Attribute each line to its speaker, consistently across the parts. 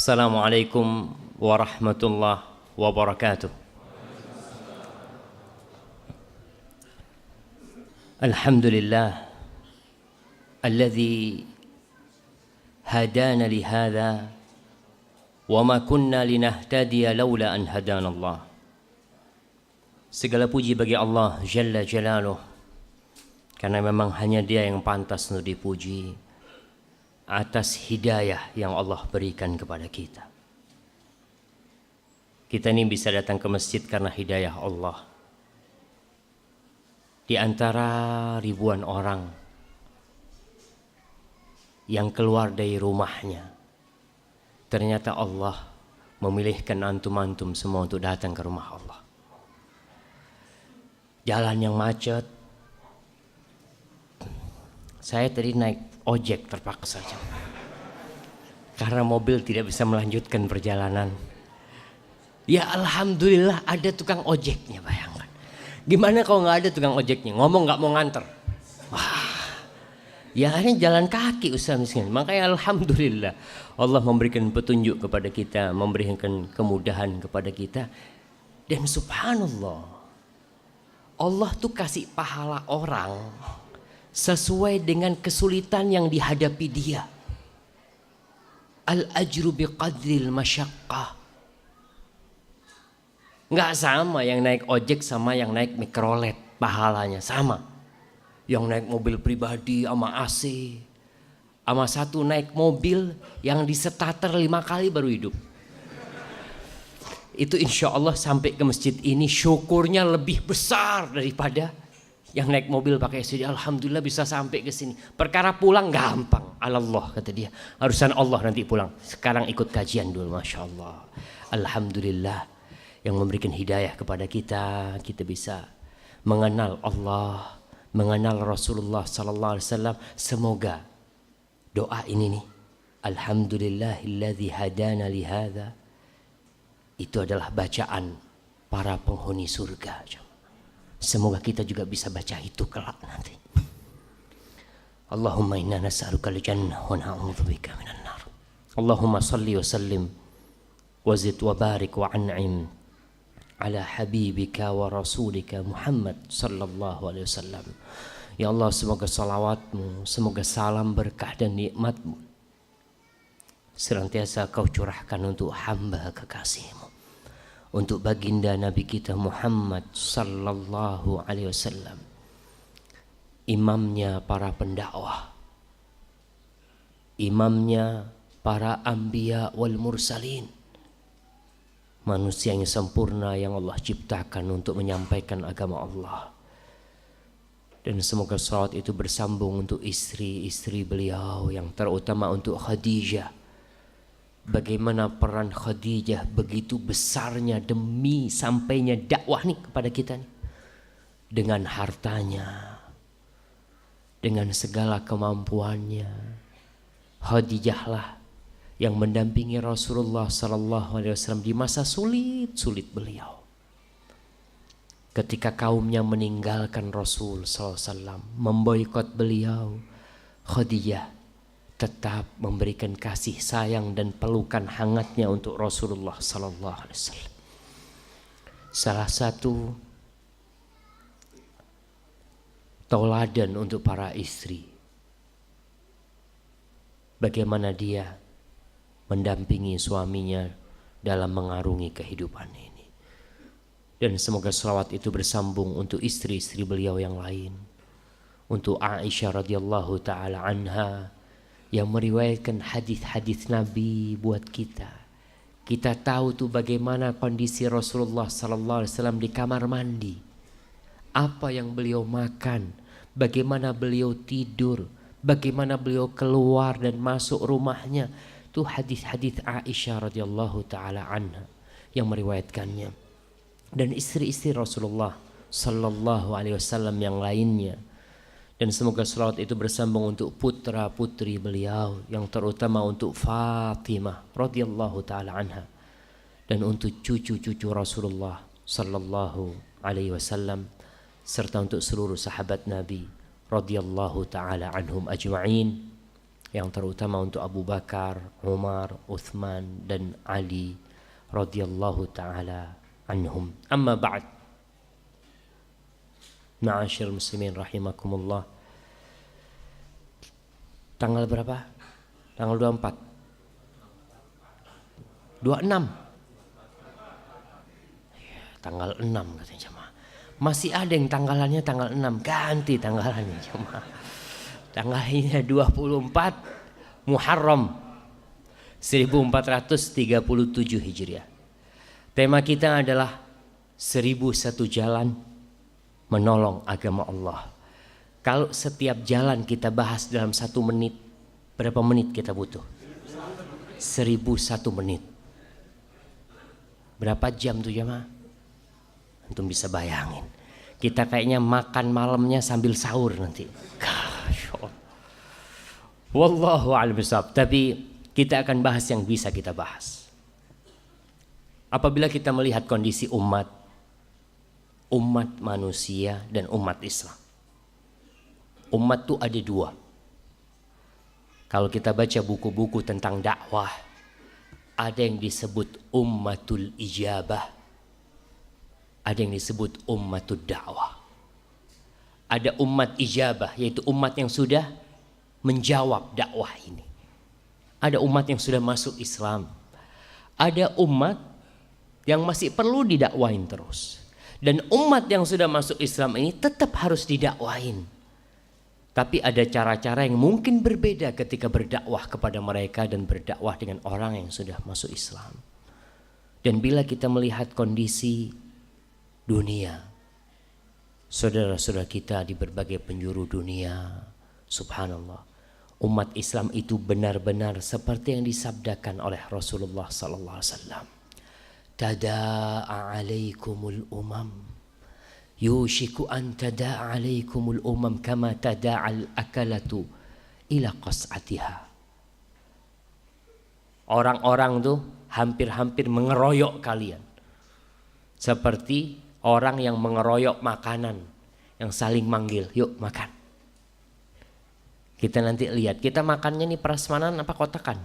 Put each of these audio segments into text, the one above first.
Speaker 1: Assalamualaikum warahmatullahi wabarakatuh. Alhamdulillah alladzi hadana lihadza wa ma kunna linahtadiya laula an hadana Allah. Segala puji bagi Allah Jalla Jalaluh, karena memang hanya Dia yang pantas untuk dipuji atas hidayah yang Allah berikan kepada kita. Kita ini bisa datang ke masjid karena hidayah Allah. Di antara ribuan orang yang keluar dari rumahnya, ternyata Allah memilihkan antum-antum semua untuk datang ke rumah Allah. Jalan yang macet, saya tadi naik ojek terpaksa karena mobil tidak bisa melanjutkan perjalanan. Ya alhamdulillah ada tukang ojeknya, bayangkan. Gimana kalau nggak ada tukang ojeknya, ngomong nggak mau nganter. Wah, ya ini jalan kaki usaha miskin. Makanya alhamdulillah Allah memberikan petunjuk kepada kita, memberikan kemudahan kepada kita. Dan subhanallah, Allah tuh kasih pahala orang sesuai dengan kesulitan yang dihadapi dia. Al-ajru biqadril masyaqqah. Nggak sama yang naik ojek sama yang naik mikrolet, pahalanya sama. Yang naik mobil pribadi sama AC, sama satu naik mobil yang disetater 5 kali baru hidup. Itu insya Allah sampai ke masjid ini syukurnya lebih besar daripada yang naik mobil pakai SUV. Alhamdulillah bisa sampai ke sini. Perkara pulang gampang. Allah kata dia. Harusan Allah nanti pulang. Sekarang ikut kajian dulu, masya Allah. Alhamdulillah yang memberikan hidayah kepada kita. Kita bisa mengenal Allah, mengenal Rasulullah Sallallahu Alaihi Wasallam. Semoga doa ini nih, Alhamdulillahilladzi hadana lihada, itu adalah bacaan para penghuni surga. Semoga kita juga bisa baca itu kelak nanti. Allahumma inna nas'aluka al-jannah wa na'udzubika minan nar. Allahumma salli wa sallim wa zid wa barik wa an'im ala habibika wa rasulika Muhammad sallallahu alaihi wasallam. Ya Allah, semoga salawatmu, semoga salam berkah dan nikmatmu senantiasa kau curahkan untuk hamba kekasihmu, untuk baginda Nabi kita Muhammad sallallahu alaihi wasallam, imamnya para pendakwah, imamnya para anbiya wal mursalin, manusia yang sempurna yang Allah ciptakan untuk menyampaikan agama Allah. Dan semoga salawat itu bersambung untuk istri-istri beliau, yang terutama untuk Khadijah. Bagaimana peran Khadijah begitu besarnya demi sampainya dakwah nih kepada kita nih. Dengan hartanya, dengan segala kemampuannya, Khadijah lah yang mendampingi Rasulullah Sallallahu Alaihi Wasallam di masa sulit beliau. Ketika kaumnya meninggalkan Rasul Sallallahu Alaihi Wasallam, memboikot beliau, Khadijah tetap memberikan kasih sayang dan pelukan hangatnya untuk Rasulullah Sallallahu Alaihi Wasallam. Salah satu tauladan untuk para istri, bagaimana dia mendampingi suaminya dalam mengarungi kehidupan ini. Dan semoga salawat itu bersambung untuk istri-istri beliau yang lain, untuk Aisyah radhiyallahu taala anha yang meriwayatkan hadis-hadis Nabi buat kita. Kita tahu tuh bagaimana kondisi Rasulullah Sallallahu Alaihi Wasallam di kamar mandi, apa yang beliau makan, bagaimana beliau tidur, bagaimana beliau keluar dan masuk rumahnya. Itu hadis-hadis Aisyah radhiyallahu taala anha yang meriwayatkannya. Dan istri-istri Rasulullah Sallallahu Alaihi Wasallam yang lainnya. Dan semoga salawat itu bersambung untuk putra-putri beliau, yang terutama untuk Fatimah radhiyallahu taala anha, dan untuk cucu-cucu Rasulullah sallallahu alaihi wasallam, serta untuk seluruh sahabat Nabi radhiyallahu taala anhum ajma'in. yang terutama untuk Abu Bakar, Umar, Uthman dan Ali radhiyallahu taala anhum. Amma ba'd. Ma'asyiral muslimin rahimakumullah. Tanggal berapa? Tanggal 24. 26. Ya, tanggal 6 katanya jemaah. Masih ada yang tanggalannya tanggal 6. Ganti tanggalannya jemaah. Tanggalnya 24 Muharram 1437 Hijriah. Tema kita adalah 1001 jalan menolong agama Allah. Kalau setiap jalan kita bahas dalam 1 menit, berapa menit kita butuh? 1001 menit. Berapa jam tuh jemaah? Antum bisa bayangin. Kita kayaknya makan malamnya sambil sahur nanti. Wallahu a'lam bishawab. Tapi kita akan bahas yang bisa kita bahas. Apabila kita melihat kondisi umat manusia dan umat Islam. Umat itu ada 2. Kalau kita baca buku-buku tentang dakwah, ada yang disebut ummatul ijabah, ada yang disebut ummatul dakwah. Ada umat ijabah, yaitu umat yang sudah menjawab dakwah ini. Ada umat yang sudah masuk Islam. Ada umat yang masih perlu didakwain terus. Dan umat yang sudah masuk Islam ini tetap harus didakwain. Tapi ada cara-cara yang mungkin berbeda ketika berdakwah kepada mereka dan berdakwah dengan orang yang sudah masuk Islam. Dan bila kita melihat kondisi dunia, saudara-saudara kita di berbagai penjuru dunia, subhanallah, umat Islam itu benar-benar seperti yang disabdakan oleh Rasulullah sallallahu alaihi wasallam. Tada'a alaikumul umam, yushiku an tada'a alaikumul umam kama tada'al akalatu ila qas'atiha. Orang-orang tuh hampir-hampir mengeroyok kalian. Seperti orang yang mengeroyok makanan, yang saling manggil, yuk makan. Kita nanti lihat, kita makannya nih prasmanan apa kotakan?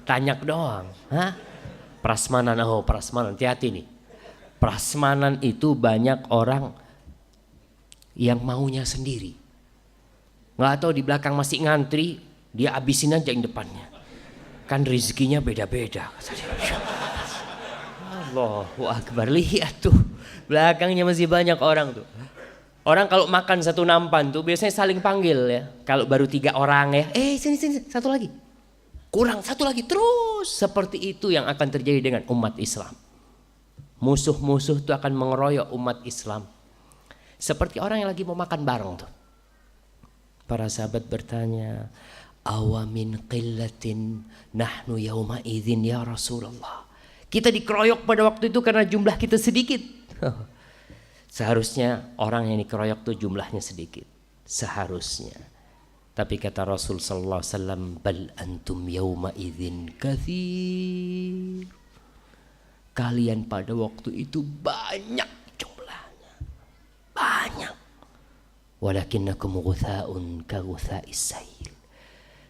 Speaker 1: Tanyak doang. Hah? Prasmanan, oh prasmanan, hati-hati nih. Prasmanan itu banyak orang yang maunya sendiri. Nggak tahu di belakang masih ngantri, dia abisin aja yang depannya. Kan rezekinya beda-beda. Allahu Akbar, lihat tuh. Belakangnya masih banyak orang tuh. Orang kalau makan satu nampan tuh biasanya saling panggil ya. Kalau baru 3 orang ya, sini, satu lagi. Kurang, satu lagi, terus. Seperti itu yang akan terjadi dengan umat Islam. Musuh-musuh itu akan mengeroyok umat Islam. Seperti orang yang lagi mau makan bareng tuh. Para sahabat bertanya, awamin qillatin nahnu yawma idzin ya Rasulullah. Kita dikeroyok pada waktu itu karena jumlah kita sedikit. Seharusnya orang yang dikeroyok tuh jumlahnya sedikit. Seharusnya. Tapi kata Rasul sallallahu alaihi wasallam, bal antum yawma idzin katsir. Kalian pada waktu itu banyak jumlahnya. Banyak. Walakinnakum ghutha'un ka ghutha'is sail.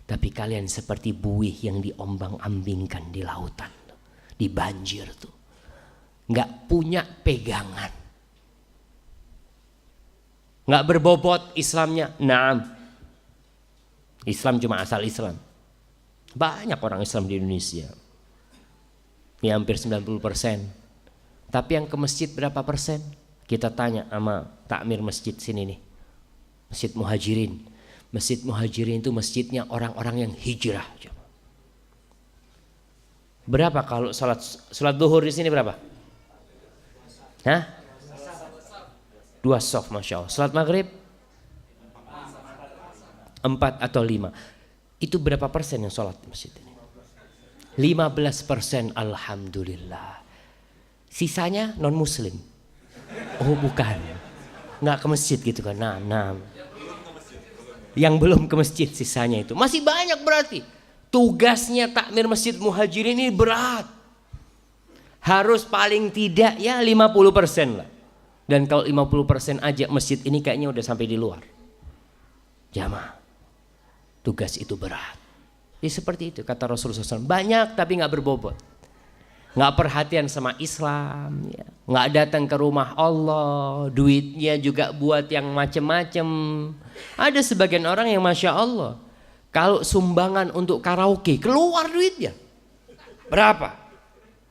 Speaker 1: Tapi kalian seperti buih yang diombang-ambingkan di lautan, di banjir tuh. Enggak punya pegangan. Enggak berbobot Islamnya. Naam. Islam cuma asal Islam. Banyak orang Islam di Indonesia. Ini hampir 90%. Tapi yang ke masjid berapa persen? Kita tanya sama takmir masjid sini nih. Masjid Muhajirin. Masjid Muhajirin itu masjidnya orang-orang yang hijrah. Berapa kalau salat duhur di sini berapa? Hah? 2 shaf, masya Allah. Salat maghrib 4 atau 5. Itu berapa persen yang sholat di masjid ini? 15%, alhamdulillah. Sisanya non muslim. Oh bukan, nggak ke masjid gitu kan? Nah. Yang belum ke masjid sisanya itu masih banyak berarti. Tugasnya takmir masjid Muhajirin ini berat. Harus paling tidak ya 50% lah. Dan kalau 50% aja masjid ini kayaknya udah sampai di luar. Jamaah. Tugas itu berat. Ya seperti itu kata Rasulullah SAW. Banyak tapi nggak berbobot. Nggak perhatian sama Islam, ya. Nggak datang ke rumah Allah, duitnya juga buat yang macem-macem. Ada sebagian orang yang Masya Allah, kalau sumbangan untuk karaoke keluar duitnya. Berapa?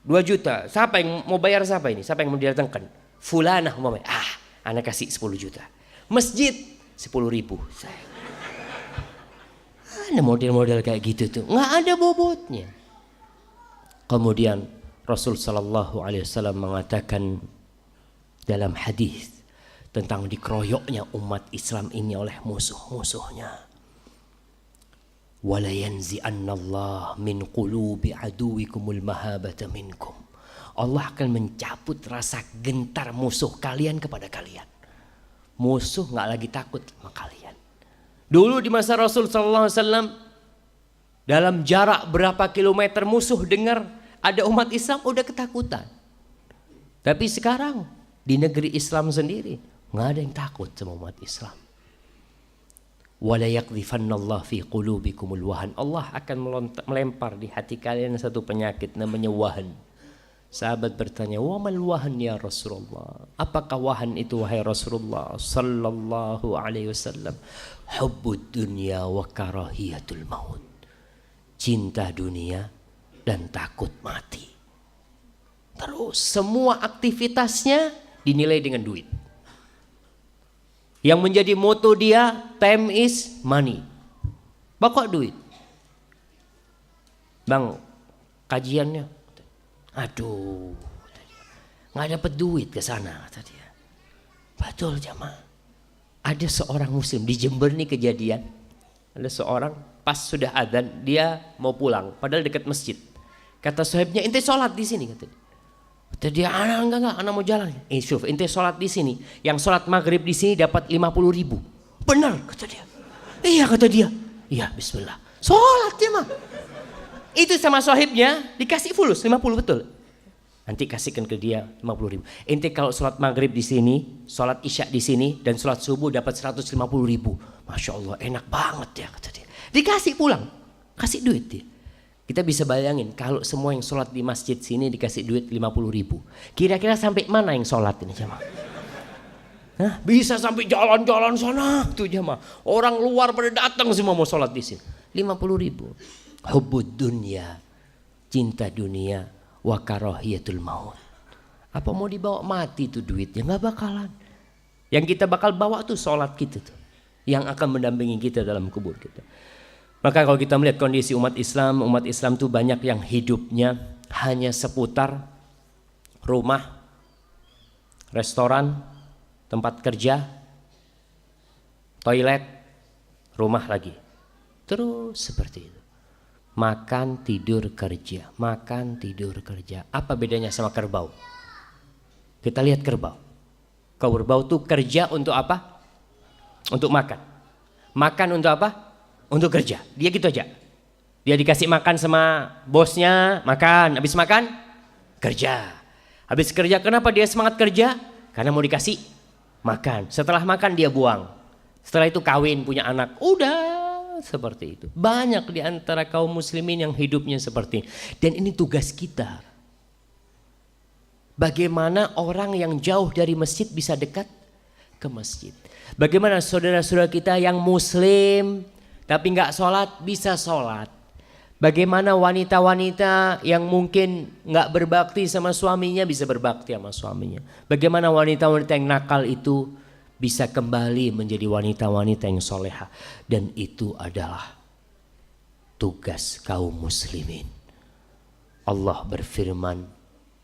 Speaker 1: 2 juta. Siapa yang mau bayar siapa ini? Siapa yang mau didatangkan? Fulanah mau bayar. Anak kasih 10 juta. Masjid 10.000. Ada model-model kayak gitu tuh. Nggak ada bobotnya. Kemudian Rasul sallallahu alaihi wasallam mengatakan dalam hadis tentang dikeroyoknya umat Islam ini oleh musuh-musuhnya. Wala yanzi'annallah min qulubi aduwikumul mahabata minkum. Allah akan mencabut rasa gentar musuh kalian kepada kalian. Musuh nggak lagi takut sama kalian. Dulu di masa Rasul sallallahu alaihi wasallam, dalam jarak berapa kilometer musuh dengar ada umat Islam udah ketakutan. Tapi sekarang di negeri Islam sendiri nggak ada yang takut sama umat Islam. Wala yaqdhifannallahu fi qulubikumul wahan. Allah akan melempar di hati kalian satu penyakit namanya wahan. Sahabat bertanya, "Wa mal wahan ya Rasulullah?" Apakah wahan itu wahai Rasulullah sallallahu alaihi wasallam? Hubbud dunya wa karahiyatul maut. Cinta dunia dan takut mati. Terus semua aktivitasnya dinilai dengan duit. Yang menjadi moto dia, time is money. Pokok duit. Bang, kajiannya, aduh, nggak dapat duit ke sana kata dia. Betul jamaah. Ada seorang muslim di Jember nih kejadian. Ada seorang pas sudah adzan dia mau pulang, padahal dekat masjid. Kata sahibnya, ente sholat di sini kata dia. Kata dia, enggak, anak mau jalan. Syuf, ente sholat di sini. Yang sholat maghrib di sini dapat 50.000. Benar kata dia. Iya kata dia. Iya bismillah. Sholat dia mah. Itu sama sahibnya dikasih fulus 50 betul. Nanti kasihkan ke dia 50.000. Ente kalau sholat maghrib di sini, sholat isya di sini, dan sholat subuh dapat 150.000. Masya Allah enak banget ya kata dia. Dikasih pulang, kasih duit dia. Kita bisa bayangin kalau semua yang sholat di masjid sini dikasih duit 50.000. Kira-kira sampai mana yang sholat ini jamaah? Nah, bisa sampai jalan-jalan sana tuh jamaah. Orang luar pada datang semua mau sholat di sini. 50.000. Hubbud dunya, cinta dunia, wa karahiyatul maut. Apa mau dibawa mati tuh duitnya? Nggak bakalan. Yang kita bakal bawa tuh sholat kita tuh, yang akan mendampingi kita dalam kubur kita. Maka kalau kita melihat kondisi umat Islam tuh banyak yang hidupnya hanya seputar rumah, restoran, tempat kerja, toilet, rumah lagi. Terus seperti itu. Makan, tidur, kerja. Makan, tidur, kerja. Apa bedanya sama kerbau? Kita lihat kerbau. Kerbau tuh kerja untuk apa? Untuk makan. Makan untuk apa? Untuk kerja. Dia gitu aja. Dia dikasih makan sama bosnya, makan. Habis makan, kerja. Habis kerja, kenapa dia semangat kerja? Karena mau dikasih makan. Setelah makan dia buang. Setelah itu kawin, punya anak. Udah seperti itu. Banyak di antara kaum muslimin yang hidupnya seperti ini. Dan ini tugas kita. Bagaimana orang yang jauh dari masjid bisa dekat ke masjid. Bagaimana saudara-saudara kita yang muslim tapi nggak sholat bisa sholat. Bagaimana wanita-wanita yang mungkin nggak berbakti sama suaminya bisa berbakti sama suaminya. Bagaimana wanita-wanita yang nakal itu bisa kembali menjadi wanita-wanita yang soleha. Dan itu adalah tugas kaum muslimin. Allah berfirman,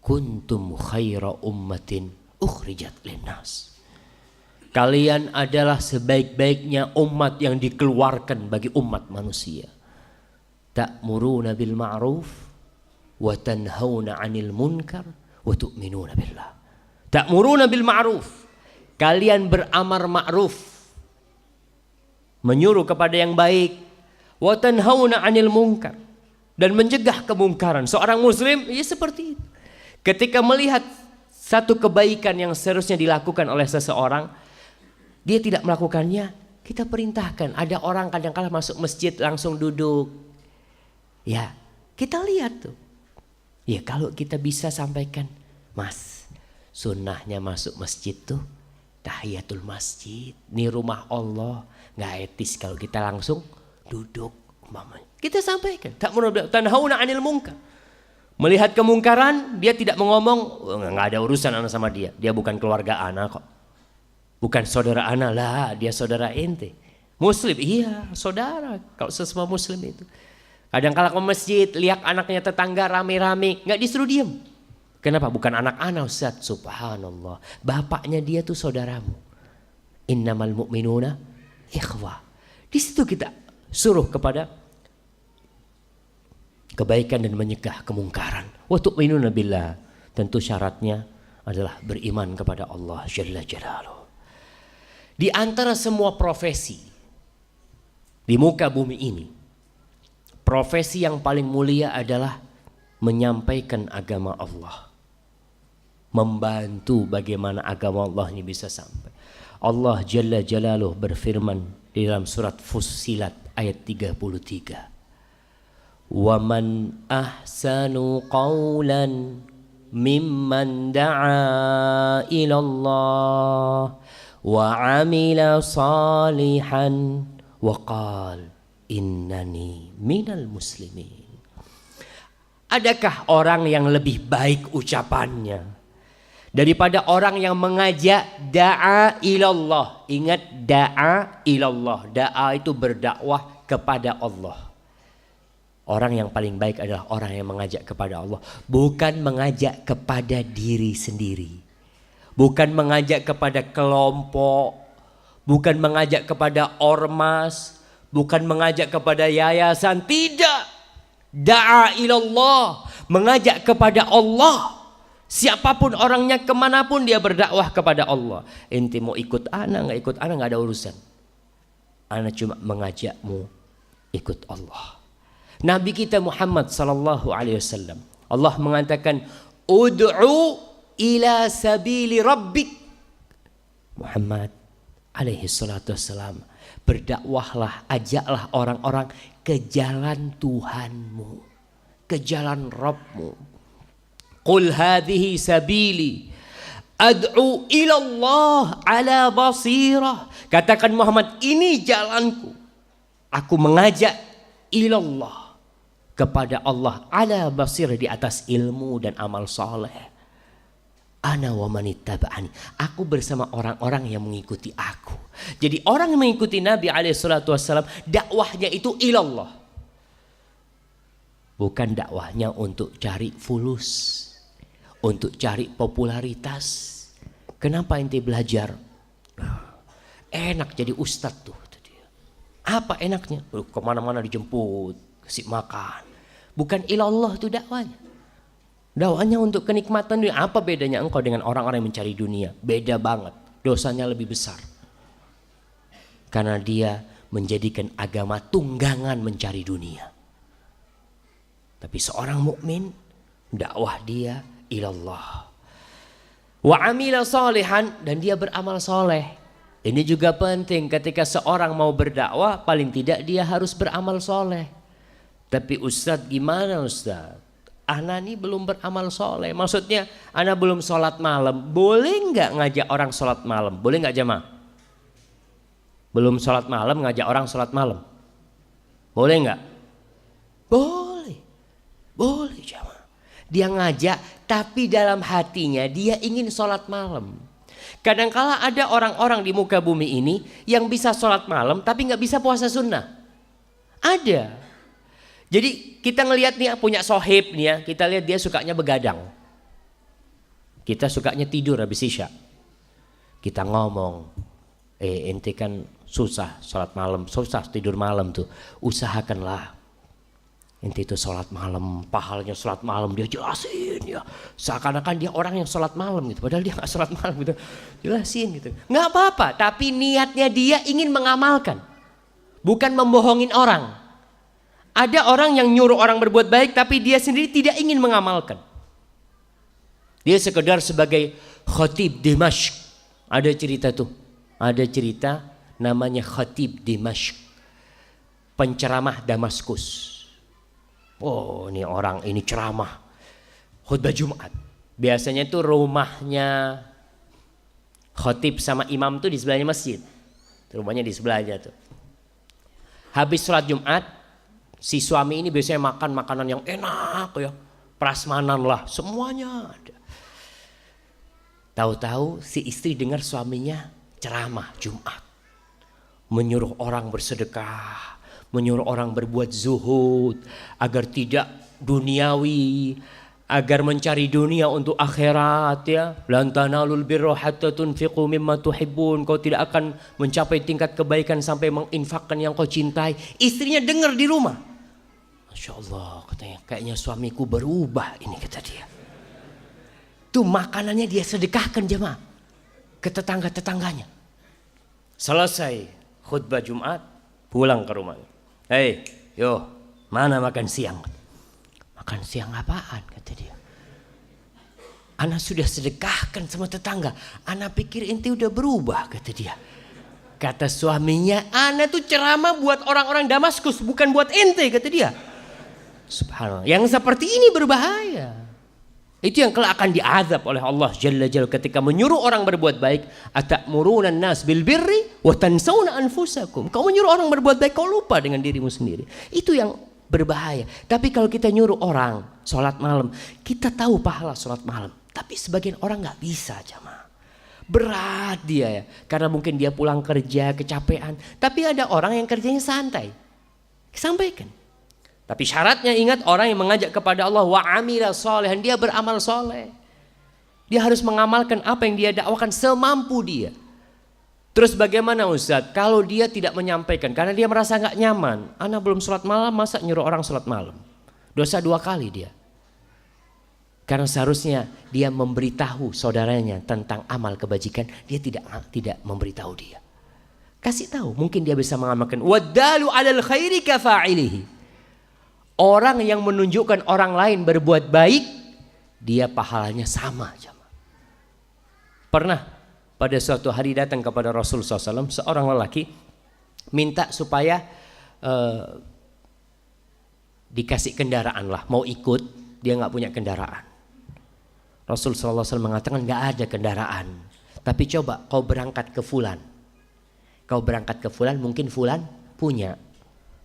Speaker 1: kuntum khaira ummatin ukhrijat linnas. Kalian adalah sebaik-baiknya umat yang dikeluarkan bagi umat manusia. Ta'muruna bil ma'ruf wa tanhauna 'anil munkar wa tu'minuna billah. Ta'muruna bil ma'ruf. Kalian beramar ma'ruf. Menyuruh kepada yang baik. Wa tanhauna 'anil munkar. Dan mencegah kemungkaran. Seorang muslim ya seperti itu. Ketika melihat satu kebaikan yang seharusnya dilakukan oleh seseorang, dia tidak melakukannya, Kita perintahkan. Ada orang kadang-kala masuk masjid langsung duduk. Ya, kita lihat tuh. Ya kalau kita bisa sampaikan, Mas, sunnahnya masuk masjid tuh tahiyatul masjid. Ini rumah Allah. Gak etis kalau kita langsung duduk. Kita sampaikan. Tak menurut tanhauna 'anil munkar. Melihat kemungkaran, dia tidak mengomong, nggak ada urusan anak sama dia. Dia bukan keluarga anak kok. Bukan saudara anak lah, dia saudara ente. Muslim, iya saudara. Kalau sesama muslim itu. Kadang-kala ke masjid, lihat anaknya tetangga rame-rame, nggak disuruh diem. Kenapa? Bukan anak-anak Ustaz, subhanallah. Bapaknya dia tuh saudaramu. Innamal mu'minuna ikhwah. Di situ kita suruh kepada kebaikan dan menyegah kemungkaran. Wa tu'minuna billah. Tentu syaratnya adalah beriman kepada Allah Jalla Jalaluhu. Di antara semua profesi di muka bumi ini, profesi yang paling mulia adalah menyampaikan agama Allah. Membantu bagaimana agama Allah ini bisa sampai. Allah Jalla Jalaluhu berfirman di dalam surat Fussilat ayat 33. Wa man ahsanu qawlan mimman da'a ila Allah wa amila salihan wa qal innani minal muslimin. Adakah orang yang lebih baik ucapannya daripada orang yang mengajak da'a ilallah? Ingat, da'a ilallah. Da'a itu berdakwah kepada Allah. Orang yang paling baik adalah orang yang mengajak kepada Allah, bukan mengajak kepada diri sendiri. Bukan mengajak kepada kelompok, bukan mengajak kepada ormas, bukan mengajak kepada yayasan, tidak. Da'a ilallah, mengajak kepada Allah. Siapapun orangnya, kemanapun dia berdakwah kepada Allah. Ente mau ikut ana, nggak ikut ana, nggak ada urusan. Ana cuma mengajakmu ikut Allah. Nabi kita Muhammad sallallahu alaihi wasallam, Allah mengatakan, ud'u ila sabili rabbik. Muhammad alaihi salatu wassalam, berdakwahlah, ajaklah orang-orang ke jalan Tuhanmu, ke jalan Rabbmu. Qul hadhihi sabili ad'u ila Allah ala basirah. Katakan Muhammad, ini jalanku, aku mengajak ilallah, kepada Allah ala basirah, di atas ilmu dan amal soleh. Ana wa manittaba'ani, aku bersama orang-orang yang mengikuti aku. Jadi orang yang mengikuti Nabi SAW, dakwahnya itu ilallah. Bukan dakwahnya untuk cari fulus, untuk cari popularitas. Kenapa ente belajar? Enak jadi ustadz tuh. Apa enaknya? Kemana-mana dijemput, kasih makan. Bukan ilallah itu dakwahnya. Dakwahnya untuk kenikmatan dunia. Apa bedanya engkau dengan orang-orang yang mencari dunia? Beda banget. Dosanya lebih besar. Karena dia menjadikan agama tunggangan mencari dunia. Tapi seorang mukmin, dakwah dia ilallah. Wa amila salihan, dan dia beramal soleh. Ini juga penting, ketika seorang mau berdakwah, paling tidak dia harus beramal soleh. Tapi Ustadz, gimana Ustadz? Ana ini belum beramal soleh. Maksudnya ana belum sholat malam. Boleh nggak ngajak orang sholat malam? Boleh nggak jamaah? Belum sholat malam ngajak orang sholat malam? Boleh nggak? Boleh. Boleh jamaah. Dia ngajak tapi dalam hatinya dia ingin sholat malam. Kadangkala ada orang-orang di muka bumi ini yang bisa sholat malam tapi nggak bisa puasa sunnah. Ada. Jadi kita ngelihat nih punya sohib nih ya, kita lihat dia sukanya begadang. Kita sukanya tidur habis isya. Kita ngomong, ente kan susah sholat malam, susah tidur malam tuh. Usahakanlah ente itu sholat malam, pahalanya sholat malam dia jelasin ya. Seakan-akan dia orang yang sholat malam gitu, padahal dia nggak sholat malam gitu. Jelasin gitu. Nggak apa-apa, tapi niatnya dia ingin mengamalkan, bukan membohongin orang. Ada orang yang nyuruh orang berbuat baik tapi dia sendiri tidak ingin mengamalkan. Dia sekedar sebagai khatib Dimashq. Ada cerita tuh. Ada cerita namanya Khatib Dimashq, penceramah Damaskus. Oh, ini orang ini ceramah khutbah Jumat. Biasanya itu rumahnya khatib sama imam tuh di sebelahnya masjid. Rumahnya di sebelahnya tuh. Habis sholat Jumat, si suami ini biasanya makan makanan yang enak ya, prasmanan lah, semuanya ada. Tahu-tahu si istri dengar suaminya ceramah Jumat, menyuruh orang bersedekah, menyuruh orang berbuat zuhud, agar tidak duniawi, agar mencari dunia untuk akhirat ya. Lan tanalul birra hatta tunfiqu mimma tuhibbun. Kau tidak akan mencapai tingkat kebaikan sampai menginfakkan yang kau cintai. Istrinya dengar di rumah. Masya Allah, katanya kayaknya suamiku berubah ini, kata dia. Tuh makanannya dia sedekahkan jemaah ke tetangga-tetangganya. Selesai khutbah Jumat, pulang ke rumahnya. Hei, yo, mana makan siang? Makan siang apaan? Kata dia. Ana sudah sedekahkan sama tetangga. Ana pikir ente udah berubah, kata dia. Kata suaminya, ana tuh ceramah buat orang-orang Damaskus, bukan buat ente, kata dia. Subhanallah. Yang seperti ini berbahaya. Itu yang kelak akan diazab oleh Allah Jalla Jalla ketika menyuruh orang berbuat baik. Atamuruna an-nas bil birri wa tansawna anfusakum. Kau menyuruh orang berbuat baik, kau lupa dengan dirimu sendiri. Itu yang berbahaya. Tapi kalau kita nyuruh orang sholat malam, kita tahu pahala sholat malam. Tapi sebagian orang nggak bisa, jamaah. Berat dia ya, karena mungkin dia pulang kerja kecapean. Tapi ada orang yang kerjanya santai, sampaikan. Tapi syaratnya ingat, orang yang mengajak kepada Allah wa amila solehan, dia beramal soleh. Dia harus mengamalkan apa yang dia dakwakan semampu dia. Terus bagaimana Ustadz kalau dia tidak menyampaikan karena dia merasa nggak nyaman? Ana belum sholat malam, masa nyuruh orang sholat malam? Dosa 2 kali dia. Karena seharusnya dia memberitahu saudaranya tentang amal kebajikan, dia tidak memberitahu dia. Kasih tahu, mungkin dia bisa mengamalkan. Wadalu 'alal khairi kafa'ilihi. Orang yang menunjukkan orang lain berbuat baik, dia pahalanya sama. Pernah pada suatu hari datang kepada Rasulullah SAW seorang lelaki minta supaya dikasih kendaraan lah, mau ikut, dia nggak punya kendaraan. Rasulullah SAW mengatakan nggak ada kendaraan, tapi coba kau berangkat ke Fulan. Kau berangkat ke Fulan, mungkin Fulan punya.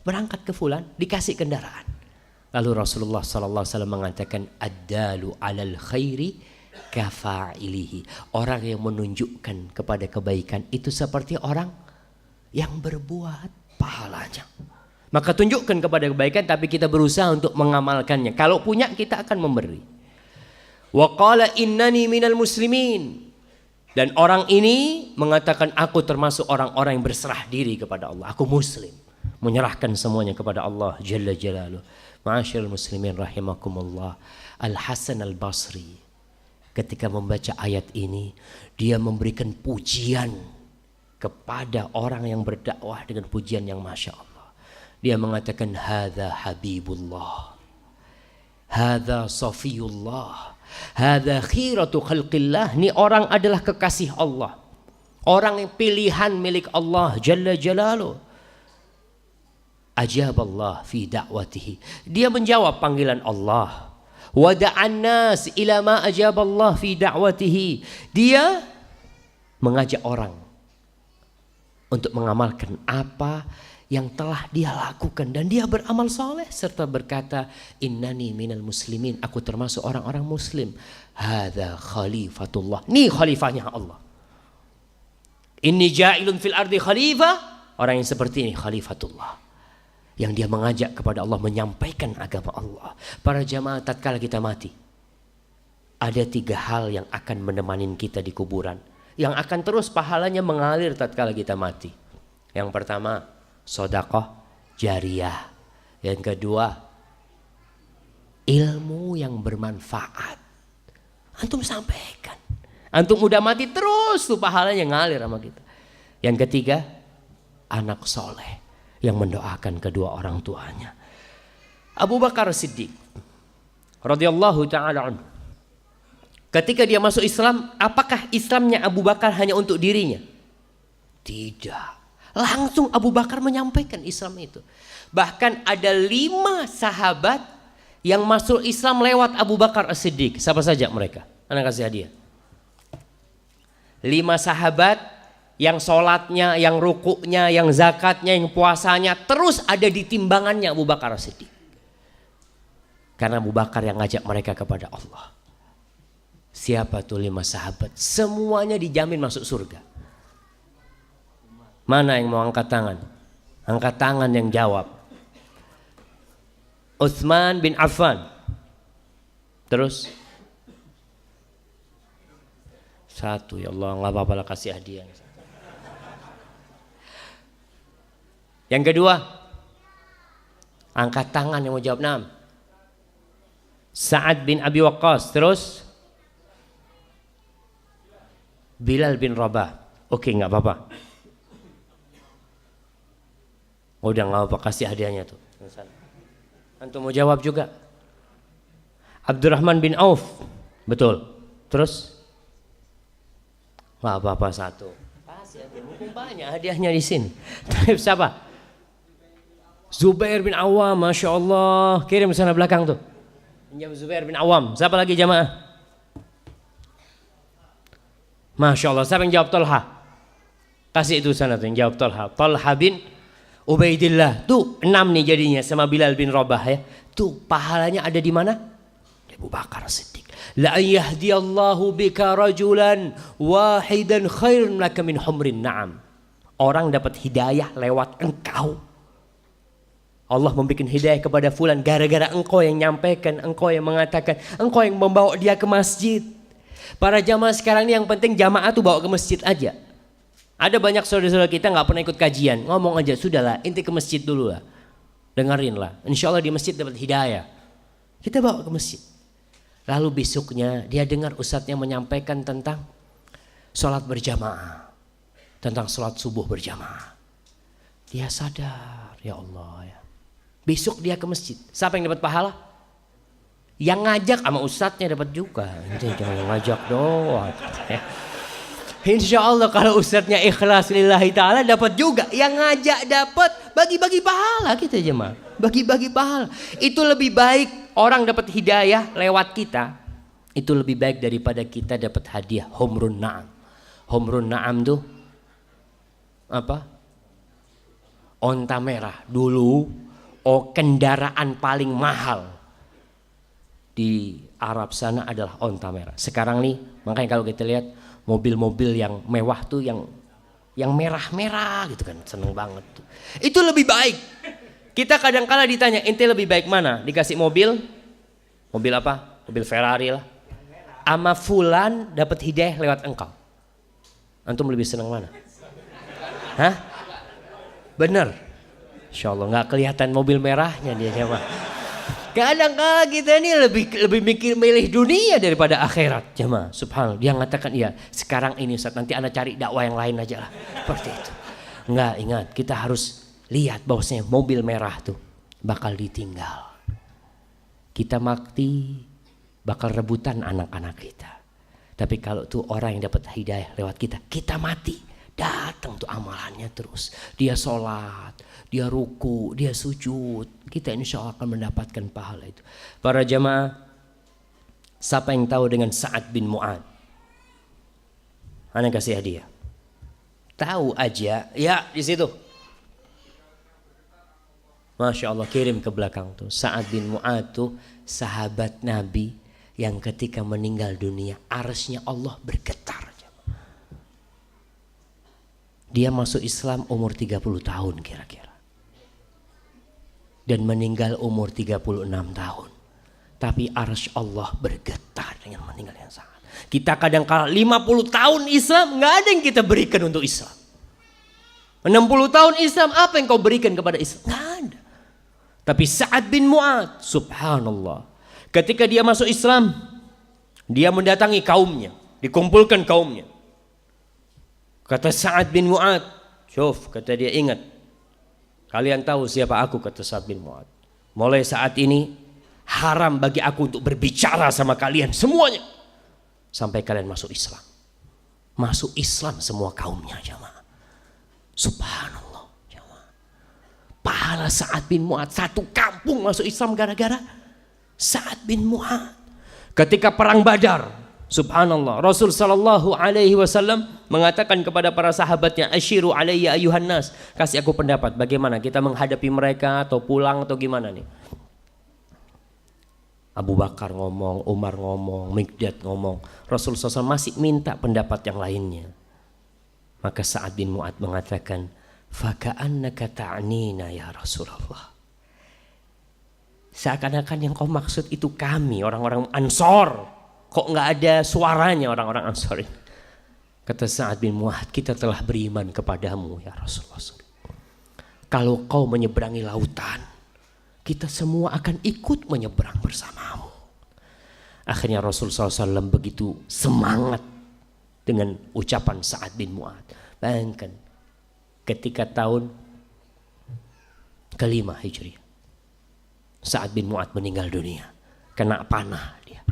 Speaker 1: Berangkat ke Fulan, dikasih kendaraan. Lalu Rasulullah SAW mengatakan ad-dalu 'alal khairi kafa'ilihi. Orang yang menunjukkan kepada kebaikan itu seperti orang yang berbuat pahalanya. Maka tunjukkan kepada kebaikan, tapi kita berusaha untuk mengamalkannya. Kalau punya kita akan memberi. Wa qala innani minal muslimin. Dan orang ini mengatakan aku termasuk orang-orang yang berserah diri kepada Allah. Aku muslim, menyerahkan semuanya kepada Allah Jalla Jalaluh. Ma'asyiral muslimin rahimakumullah. Al-Hasan Al-Basri ketika membaca ayat ini, dia memberikan pujian kepada orang yang berdakwah dengan pujian yang Masya Allah. Dia mengatakan hadza Habibullah, hadza Safiyullah, hadza khiratu khalqillah. Ini orang adalah kekasih Allah, orang yang pilihan milik Allah Jalla Jalaluh. Ajab Allah fi da'watihi. Dia menjawab panggilan Allah. Wa da'an nas ila ma ajab Allah fi da'watihi. Dia mengajak orang untuk mengamalkan apa yang telah dia lakukan, dan dia beramal soleh serta berkata innani minal muslimin, aku termasuk orang-orang muslim. Hadza khalifatullah. Ini khalifahnya Allah. Inni ja'ilun fil ardi khalifah. Orang yang seperti ini khalifatullah, yang dia mengajak kepada Allah, menyampaikan agama Allah. Para jamaah, tatkala kita mati, ada 3 hal yang akan menemani kita di kuburan, yang akan terus pahalanya mengalir tatkala kita mati. Yang pertama, sedekah jariyah. Yang kedua, ilmu yang bermanfaat. Antum sampaikan. Antum udah mati terus tuh pahalanya ngalir sama kita. Yang ketiga, anak soleh yang mendoakan kedua orang tuanya. Abu Bakar Siddiq radhiyallahu taala anhu, ketika dia masuk Islam, apakah Islamnya Abu Bakar hanya untuk dirinya? Tidak. Langsung Abu Bakar menyampaikan Islam itu. Bahkan ada 5 sahabat yang masuk Islam lewat Abu Bakar As-Siddiq. Siapa saja mereka? Anak kasih hadiah. 5 sahabat yang sholatnya, yang rukuknya, yang zakatnya, yang puasanya terus ada di timbangannya Abu Bakar As-Siddiq. Karena Abu Bakar yang ngajak mereka kepada Allah. Siapa tuh 5 sahabat? Semuanya dijamin masuk surga. Mana yang mau angkat tangan? Angkat tangan yang jawab. Utsman bin Affan. Terus? 1, ya Allah, nggak apa-apa lah, kasih hadiah. Yang kedua, angkat tangan yang mau jawab 6. Sa'ad bin Abi Waqqas. Terus? Bilal bin Rabah. Oke, nggak apa-apa. Udah nggak apa-apa, kasih hadiahnya tuh. Antum mau jawab juga? Abdurrahman bin Auf. Betul. Terus? Nggak apa-apa, 1. Kasih hadiah, mumpung banyak hadiahnya di sini. Terus siapa? Zubair bin Awam. Masya Allah. Kirim sana belakang tuh. Pinjam Zubair bin Awam. Siapa lagi jamaah? Masya Allah. Siapa yang jawab? Talha. Kasih itu sana tuh yang jawab Talha. Talha bin Ubaidillah. Tuh 6 nih jadinya sama Bilal bin Rabah ya. Tuh pahalanya ada di mana? Di Abu Bakar Siddiq. La yahdiyallahu bika rajulan wahidan khairun laka min humrin na'am. Orang dapat hidayah lewat engkau. Allah membuat hidayah kepada fulan gara-gara engkau yang nyampaikan, engkau yang mengatakan, engkau yang membawa dia ke masjid. Para jamaah sekarang ini yang penting jamaah tuh bawa ke masjid aja. Ada banyak saudara-saudara kita nggak pernah ikut kajian, ngomong aja, sudahlah, inti ke masjid dulu lah, dengerin lah, insya Allah di masjid dapat hidayah. Kita bawa ke masjid, lalu besoknya dia dengar ustadznya menyampaikan tentang sholat berjamaah, tentang sholat subuh berjamaah. Dia sadar, ya Allah ya. Besok dia ke masjid, siapa yang dapat pahala? Yang ngajak sama ustadznya dapat juga, jangan ngajak doang. Insya Allah kalau ustadznya ikhlas lillahi ta'ala dapat juga. Yang ngajak dapat, bagi-bagi pahala kita jemaah. Bagi-bagi pahala. Itu lebih baik orang dapat hidayah lewat kita. Itu lebih baik daripada kita dapat hadiah humrun na'am. Humrun na'am tuh apa? Onta merah. Dulu kendaraan paling mahal di Arab sana adalah onta merah. Sekarang nih, makanya kalau kita lihat mobil-mobil yang mewah tuh yang merah-merah gitu kan, seneng banget tuh. Itu lebih baik. Kita kadang-kala ditanya, ente lebih baik mana? Dikasih mobil apa? Mobil Ferrari lah. Ama fulan dapat hidayah lewat engkau. Antum lebih seneng mana? Hah? Bener. Insya Allah nggak kelihatan mobil merahnya dia siapa. Kadang-kala kita ini lebih mikir milih dunia daripada akhirat, jemaah. Subhanallah. Dia mengatakan, iya, sekarang ini Ustaz, nanti Anda cari dakwah yang lain aja lah. Seperti itu. Enggak, ingat, kita harus lihat bahwasanya mobil merah tuh bakal ditinggal. Kita mati bakal rebutan anak-anak kita. Tapi kalau tuh orang yang dapat hidayah lewat kita, kita mati. Datang tuh amalannya terus. Dia sholat, dia ruku, dia sujud. Kita insya Allah akan mendapatkan pahala itu. Para jamaah, siapa yang tahu dengan Sa'ad bin Mu'ad? Ana kasih hadiah. Tahu aja, ya di situ. Masya Allah, kirim ke belakang tuh. Sa'ad bin Mu'ad tuh sahabat Nabi yang ketika meninggal dunia, arsy-Nya Allah bergetar. Dia masuk Islam umur 30 tahun kira-kira. Dan meninggal umur 36 tahun. Tapi arsy Allah bergetar dengan meninggal yang sangat. Kita kadang-kala 50 tahun Islam, nggak ada yang kita berikan untuk Islam. 60 tahun Islam, apa yang kau berikan kepada Islam? Nggak ada. Tapi Sa'ad bin Mu'ad, subhanallah. Ketika dia masuk Islam, dia mendatangi kaumnya, dikumpulkan kaumnya. Kata Sa'ad bin Mu'ad, syuf, kata dia, ingat, kalian tahu siapa aku, kata Sa'ad bin Mu'ad. Mulai saat ini haram bagi aku untuk berbicara sama kalian semuanya sampai kalian masuk Islam. Masuk Islam semua kaumnya jamaah. Subhanallah. Adalah Sa'ad bin Mu'adz. Satu kampung masuk Islam gara-gara Sa'ad bin Mu'adz. Ketika perang Badar, subhanallah, Rasul sallallahu alaihi wasallam mengatakan kepada para sahabatnya, "Asyiru alayya ayuhan nas." Kasih aku pendapat bagaimana kita menghadapi mereka, atau pulang, atau gimana nih? Abu Bakar ngomong, Umar ngomong, Mikdad ngomong. Rasul SAW masih minta pendapat yang lainnya. Maka Sa'ad bin Mu'adz mengatakan, "Faka'annaka ta'nina ya Rasulullah." Seakan-akan yang kau maksud itu kami, orang-orang Ansor. Kok nggak ada suaranya orang-orang Ansor ini? Kata Sa'ad bin Mu'adz, "Kita telah beriman kepadamu ya Rasulullah. Kalau kau menyeberangi lautan, kita semua akan ikut menyeberang bersamamu." Akhirnya Rasul SAW begitu semangat dengan ucapan Sa'ad bin Mu'adz. Bayangkan ketika tahun ke-5 Hijriah, Sa'ad bin Mu'adz meninggal dunia. Kena panah dia.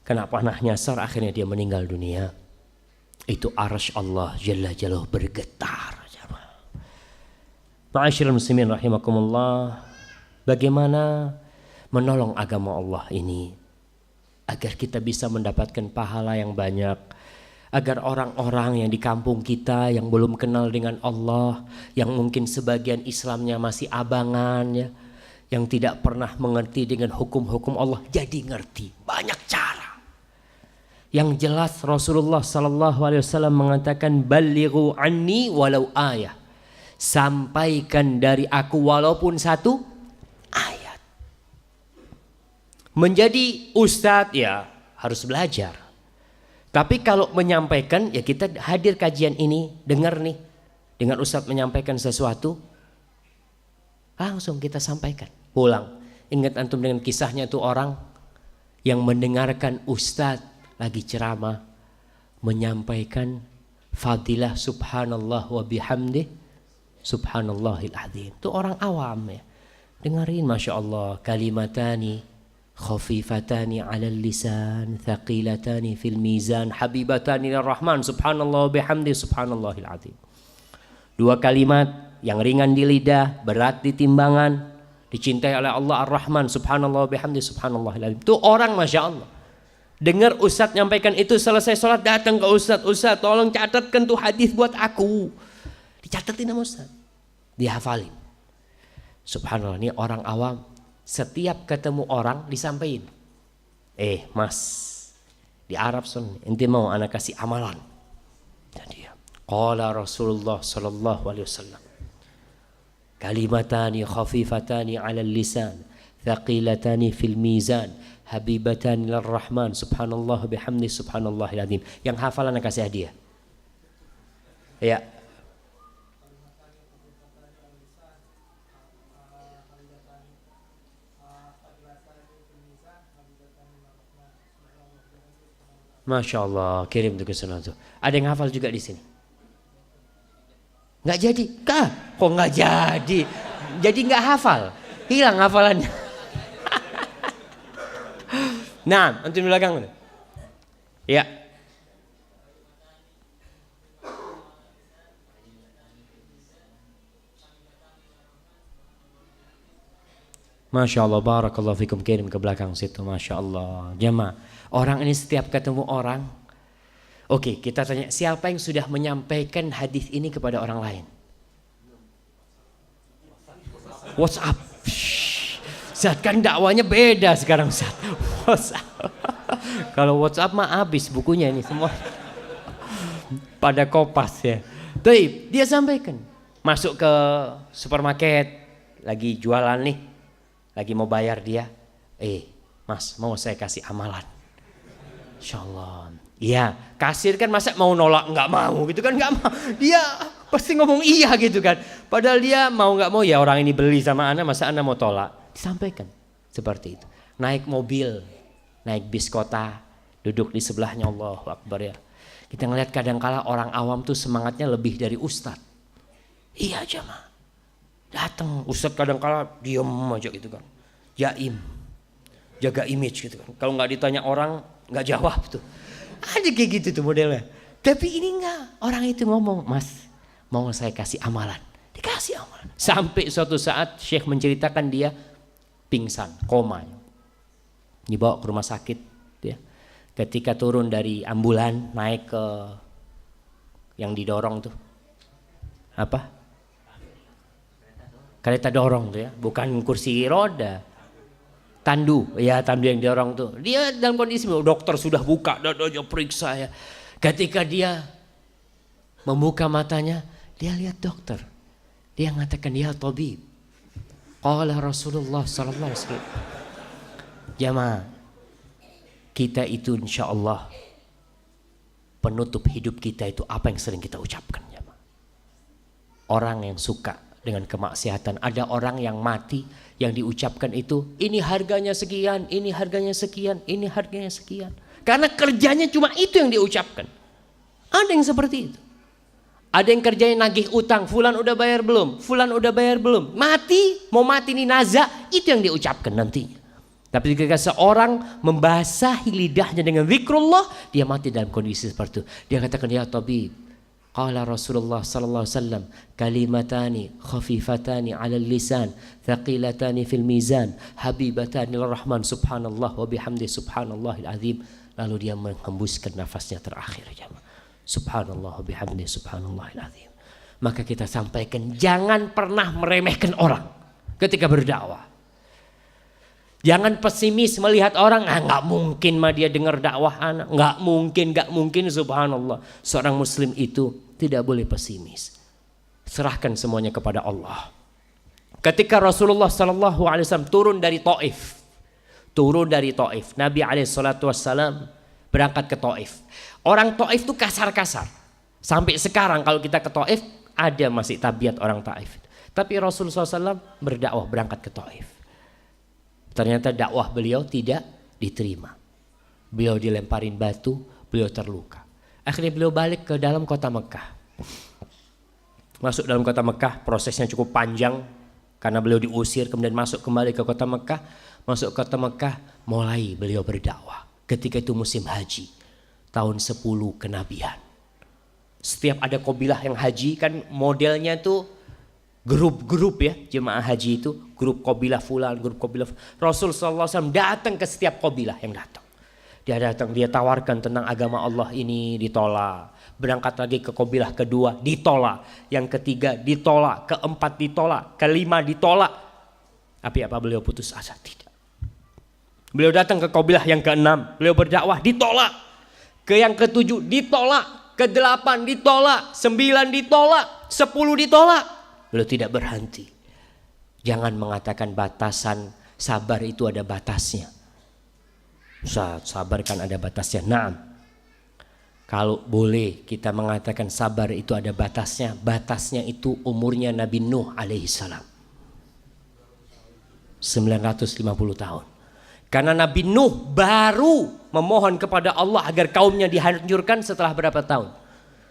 Speaker 1: Kena panah nyasar, akhirnya dia meninggal dunia. Itu arsy Allah Jalla Jalaluhu bergetar. Ma'asyiral muslimin rahimakumullah. Bagaimana menolong agama Allah ini agar kita bisa mendapatkan pahala yang banyak, agar orang-orang yang di kampung kita yang belum kenal dengan Allah, yang mungkin sebagian Islamnya masih abangan ya, yang tidak pernah mengerti dengan hukum-hukum Allah, jadi ngerti. Banyak cara. Yang jelas Rasulullah sallallahu alaihi wasallam mengatakan, "Ballighu anni walau ayah." Sampaikan dari aku walaupun satu ayat. Menjadi ustadz ya harus belajar. Tapi kalau menyampaikan ya kita hadir kajian ini, dengar nih, dengan ustadz menyampaikan sesuatu, langsung kita sampaikan, pulang. Ingat antum dengan kisahnya tuh orang yang mendengarkan ustadz lagi ceramah menyampaikan fadilah subhanallah wa bihamdih subhanallahil azim. Itu orang awam ya. Dengerin, Masya Allah, kalimatani khafifatani alal lisan thaqilatani fil mizan habibatani lirrahman subhanallah wa bihamdih subhanallahil azim. Dua kalimat yang ringan di lidah, berat di timbangan, dicintai oleh Allah ar-Rahman subhanallah wa bihamdih subhanallahil azim. Itu orang Masya Allah. Dengar ustadz nyampaikan itu, selesai sholat datang ke ustadz, "Ustadz tolong catatkan tuh hadis buat aku." Dicatatin sama ustadz, dihafalin. Subhanallah, ini orang awam. Setiap ketemu orang disampaikan, "Mas, di Arab Sun, ente mau anak kasih amalan." Jadi qala Rasulullah sallallahu alaihi wasallam, "Kalimatani khafifatani 'alal lisan, thaqilatani fil mizan, habibatani lirrahman, subhanallah bihamdi subhanallahil azim." Yang hafalan anak kasih hadiah. Ya. Masya Allah, kirim tuh ke sana tuh. Ada yang hafal juga di sini? Nggak jadi? Kok nggak jadi? Jadi nggak hafal, hilang hafalannya. Nah, antum di belakang. Ya. Masya Allah, barakallahu fikum, kirim ke belakang situ. Masya Allah, jemaah. Orang ini setiap ketemu orang, oke, kita tanya, siapa yang sudah menyampaikan hadis ini kepada orang lain? WhatsApp. Zat, kan dakwanya beda sekarang Zat. WhatsApp. Kalau WhatsApp mah habis bukunya ini semua. Pada kopas ya. Taib, dia sampaikan. Masuk ke supermarket, lagi jualan nih, lagi mau bayar dia. Mas, mau saya kasih amalan. Insya Allah. Iya, kasir kan masa mau nolak, nggak mau gitu kan, nggak mau. Dia pasti ngomong iya gitu kan. Padahal dia mau nggak mau, ya orang ini beli sama ana, masa ana mau tolak. Disampaikan seperti itu. Naik mobil, naik bis kota, duduk di sebelahnya, Allahu Akbar ya. Kita ngeliat kadang-kala orang awam tuh semangatnya lebih dari ustadz. Iya jamaah. Datang ustadz kadang-kala diem aja gitu kan. Jaim, jaga image gitu kan. Kalau nggak ditanya orang nggak jawab tuh. Ada kayak gitu tuh modelnya. Tapi ini enggak. Orang itu ngomong, "Mas, mau saya kasih amalan." dikasih amalan. Sampai suatu saat Syekh menceritakan dia pingsan, koma. Dibawa ke rumah sakit. Ya. Ketika turun dari ambulan naik ke yang didorong tuh. Apa? Kereta dorong tuh ya, bukan kursi roda. Tandu, ya tandu yang didorong tuh. Dia dalam kondisi dokter sudah buka, dadanya periksa ya. Ketika dia membuka matanya, dia lihat dokter. Dia mengatakan, ya tabib. Qala Rasulullah sallallahu alaihi wasallam. Jamaah, kita itu insya Allah penutup hidup kita itu apa yang sering kita ucapkan, jamaah. Orang yang suka dengan kemaksiatan, ada orang yang mati yang diucapkan itu, ini harganya sekian, ini harganya sekian, ini harganya sekian. Karena kerjanya cuma itu yang diucapkan. Ada yang seperti itu. Ada yang kerjanya nagih utang, fulan udah bayar belum? Fulan udah bayar belum? Mati, mau mati nih naza, itu yang diucapkan nantinya. Tapi ketika seorang membasahi lidahnya dengan zikrullah, dia mati dalam kondisi seperti itu. Dia katakan, ya tabib, qala Rasulullah sallallahu alaihi wasallam, kalimatani khafifatani 'alal lisan, thaqilatani fil mizan, habibatani lirrahman subhanallah wa bihamdi subhanallahil azim. Lalu dia menghembuskan nafasnya terakhir, jemaah. Subhanallah wa bihamdi subhanallahil azim. Maka kita sampaikan, jangan pernah meremehkan orang ketika berdakwah. Jangan pesimis melihat orang, nggak mungkin mah dia dengar dakwah anak, nggak mungkin, subhanallah. Seorang muslim itu tidak boleh pesimis. Serahkan semuanya kepada Allah. Ketika Rasulullah sallallahu alaihi wasallam turun dari Taif, Nabi alaihi salatu wassalam berangkat ke Taif. Orang Taif itu kasar-kasar. Sampai sekarang kalau kita ke Taif ada masih tabiat orang Taif. Tapi Rasulullah SAW berdakwah berangkat ke Taif. Ternyata dakwah beliau tidak diterima. Beliau dilemparin batu, beliau terluka. Akhirnya beliau balik ke dalam kota Mekah. Masuk dalam kota Mekah, prosesnya cukup panjang karena beliau diusir, kemudian masuk kembali ke kota Mekah. Masuk ke kota Mekah, mulai beliau berdakwah. Ketika itu musim haji, tahun 10 kenabian. Setiap ada kabilah yang haji, kan modelnya tuh grup-grup ya, jemaah haji itu grup kabilah fulan, grup kabilah. Rasul sallallahu alaihi wasallam datang ke setiap kabilah yang datang. Dia tawarkan tentang agama Allah ini, ditolak. Berangkat lagi ke kabilah kedua, ditolak. Yang ketiga ditolak, keempat ditolak, kelima ditolak. Tapi apa beliau putus asa? Tidak. Beliau datang ke kabilah yang keenam, beliau berdakwah, ditolak. Ke yang ketujuh ditolak, ke-8 ditolak, 9 ditolak, 10 ditolak. Beliau tidak berhenti. Jangan mengatakan batasan sabar itu ada batasnya. Sabar kan ada batasnya. Naam. Kalau boleh kita mengatakan sabar itu ada batasnya, batasnya itu umurnya Nabi Nuh alaihi salam. 950 tahun. Karena Nabi Nuh baru memohon kepada Allah agar kaumnya dihancurkan setelah berapa tahun?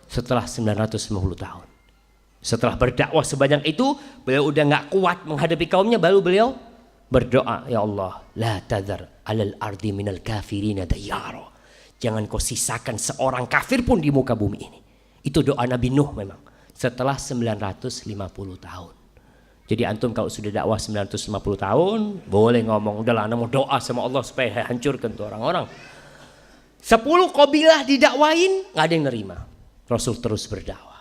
Speaker 1: Setelah 950 tahun. Setelah berdakwah sebanyak itu, beliau udah gak kuat menghadapi kaumnya, baru beliau berdoa, ya Allah, la tadhar alal ardi minal kafirina dayyara. Jangan kau sisakan seorang kafir pun di muka bumi ini. Itu doa Nabi Nuh memang. Setelah 950 tahun. Jadi antum kalau sudah dakwah 950 tahun, boleh ngomong, udahlah anak mau doa sama Allah supaya hancurkan tuh orang-orang. 10 kabilah didakwain, gak ada yang nerima. Rasul terus berdakwah.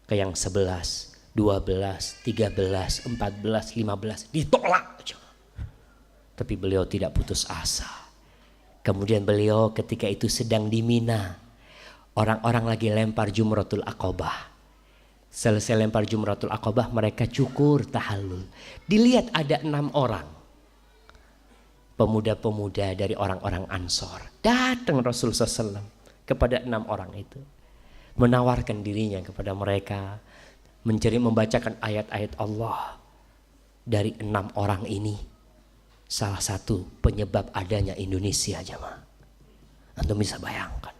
Speaker 1: Ke yang 11, 12, 13, 14, 15, ditolak. Tapi beliau tidak putus asa. Kemudian beliau ketika itu sedang di Mina. Orang-orang lagi lempar Jumratul Aqabah. Selesai lempar Jumratul Aqabah, mereka cukur tahallul. Dilihat ada 6 orang. Pemuda-pemuda dari orang-orang Ansor. Datang Rasulullah SAW kepada 6 orang itu. Menawarkan dirinya kepada mereka. Membacakan ayat-ayat Allah. Dari 6 orang ini, salah satu penyebab adanya Indonesia, jemaah. Antum bisa bayangkan.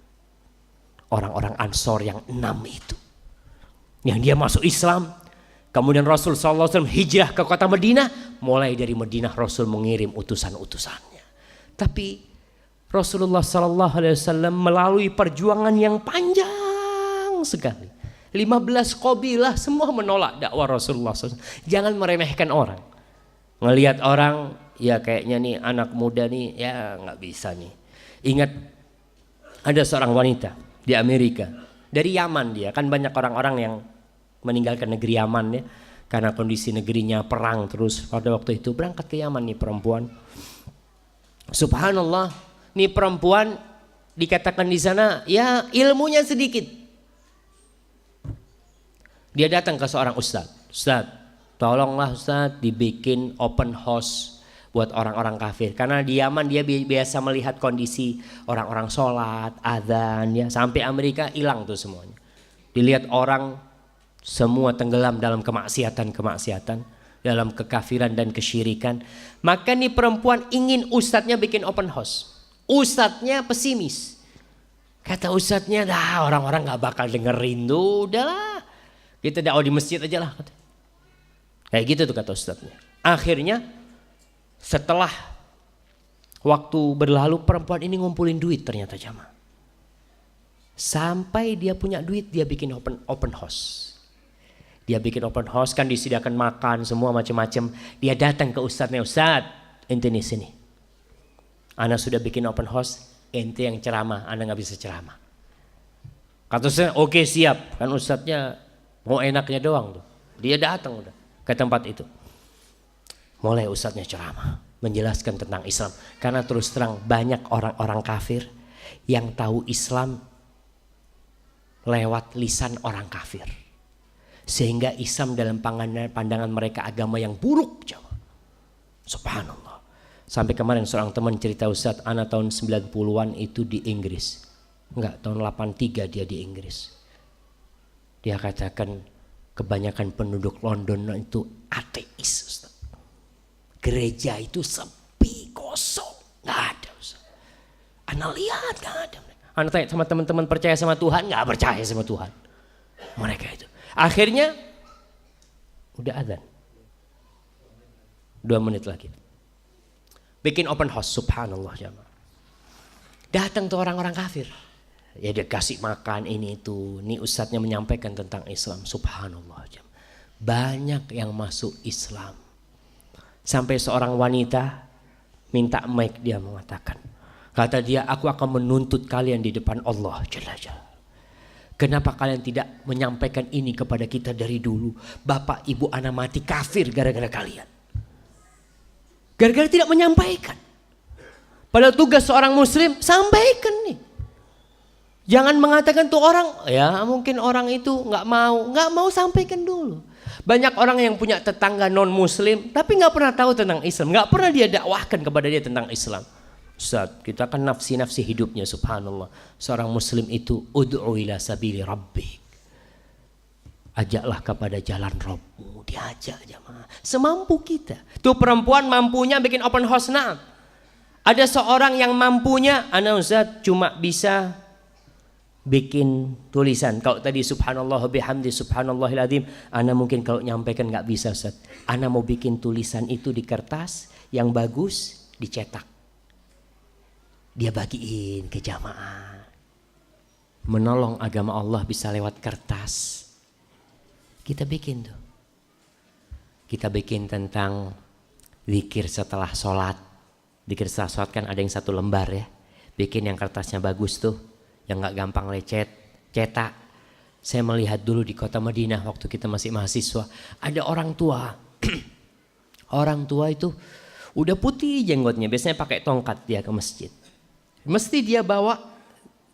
Speaker 1: Orang-orang Ansor yang 6 itu. Yang dia masuk Islam. Kemudian Rasul SAW hijrah ke kota Madinah. Mulai dari Madinah Rasul mengirim utusan-utusannya. Tapi Rasulullah SAW melalui perjuangan yang panjang sekali. 15 qabilah semua menolak dakwah Rasulullah SAW. Jangan meremehkan orang. Ngelihat orang, ya kayaknya nih anak muda nih, ya nggak bisa nih. Ingat, ada seorang wanita di Amerika, dari Yaman dia, kan banyak orang-orang yang meninggalkan negeri Yaman ya, karena kondisi negerinya perang terus. Pada waktu itu berangkat ke Yaman nih perempuan. Subhanallah, nih perempuan dikatakan di sana, ya ilmunya sedikit. Dia datang ke seorang ustadz, Ustadz, tolonglah Ustadz dibikin open house buat orang-orang kafir. Karena di Yaman dia biasa melihat kondisi orang-orang sholat, adzan, ya sampai Amerika hilang tuh semuanya. Dilihat orang semua tenggelam dalam kemaksiatan, dalam kekafiran dan kesyirikan. Maka nih perempuan ingin ustadznya bikin open house. Ustadznya pesimis. Kata ustadznya, dah orang-orang gak bakal dengerin tuh, udahlah. Kita dakwah di masjid aja lah. Kayak gitu tuh kata ustadznya. Akhirnya setelah waktu berlalu perempuan ini ngumpulin duit ternyata jamaah. Sampai dia punya duit dia bikin open house. Dia bikin open house kan disediakan makan semua macam-macam. Dia datang ke ustadznya, Ustadz ente nih sini. Ana sudah bikin open house, ente yang ceramah, ana gak bisa ceramah. Kata ustadznya oke siap. Kan ustadznya mau enaknya doang tuh. Dia datang udah ke tempat itu. Mulai ustadznya ceramah, menjelaskan tentang Islam. Karena terus terang banyak orang-orang kafir yang tahu Islam lewat lisan orang kafir. Sehingga Islam dalam pandangan mereka agama yang buruk. Subhanallah. Sampai kemarin seorang teman cerita, Ustadz, ana tahun 90-an itu di Inggris. Enggak, tahun 83 dia di Inggris. Dia katakan kebanyakan penduduk London itu ateis, Ustaz. Gereja itu sepi, kosong, nggak ada, Ustaz. Ana lihat nggak ada. Ana tanya sama teman-teman percaya sama Tuhan, nggak percaya sama Tuhan. Mereka itu. Akhirnya udah adzan. 2 menit lagi. Bikin open house, subhanallah jamaah. Datang tuh orang-orang kafir. Ya dia kasih makan ini itu. Ini ustadznya menyampaikan tentang Islam. Subhanallah. Banyak yang masuk Islam. Sampai seorang wanita minta mic, dia mengatakan. Kata dia, aku akan menuntut kalian di depan Allah Jalla Jalla. Kenapa kalian tidak menyampaikan ini kepada kita dari dulu? Bapak ibu anak mati kafir gara-gara kalian. Gara-gara tidak menyampaikan. Padahal tugas seorang muslim sampaikan nih. Jangan mengatakan tuh orang, ya mungkin orang itu nggak mau sampaikan dulu. Banyak orang yang punya tetangga non muslim tapi nggak pernah tahu tentang Islam, nggak pernah dia dakwahkan kepada dia tentang Islam. Ustaz, kita kan nafsi hidupnya, subhanallah. Seorang muslim itu ud'u ila sabili rabbik. Ajaklah kepada jalan Rabbmu, diajak jamaah. Semampu kita. Tuh perempuan mampunya bikin open house, nah. Ada seorang yang mampunya, ana Ustaz cuma bisa bikin tulisan. Kalau tadi subhanallah bihamdi subhanallahil azim, ana mungkin kalau nyampaikan nggak bisa, Ustaz. Ana mau bikin tulisan itu di kertas yang bagus, dicetak. Dia bagiin ke jamaah. Menolong agama Allah bisa lewat kertas. Kita bikin tuh. Kita bikin tentang zikir setelah sholat. Zikir setelah sholat kan ada yang 1 lembar ya. Bikin yang kertasnya bagus tuh, yang gak gampang lecet, cetak. Saya melihat dulu di kota Madinah waktu kita masih mahasiswa, ada orang tua. Orang tua itu udah putih jenggotnya, biasanya pakai tongkat dia ke masjid. Mesti dia bawa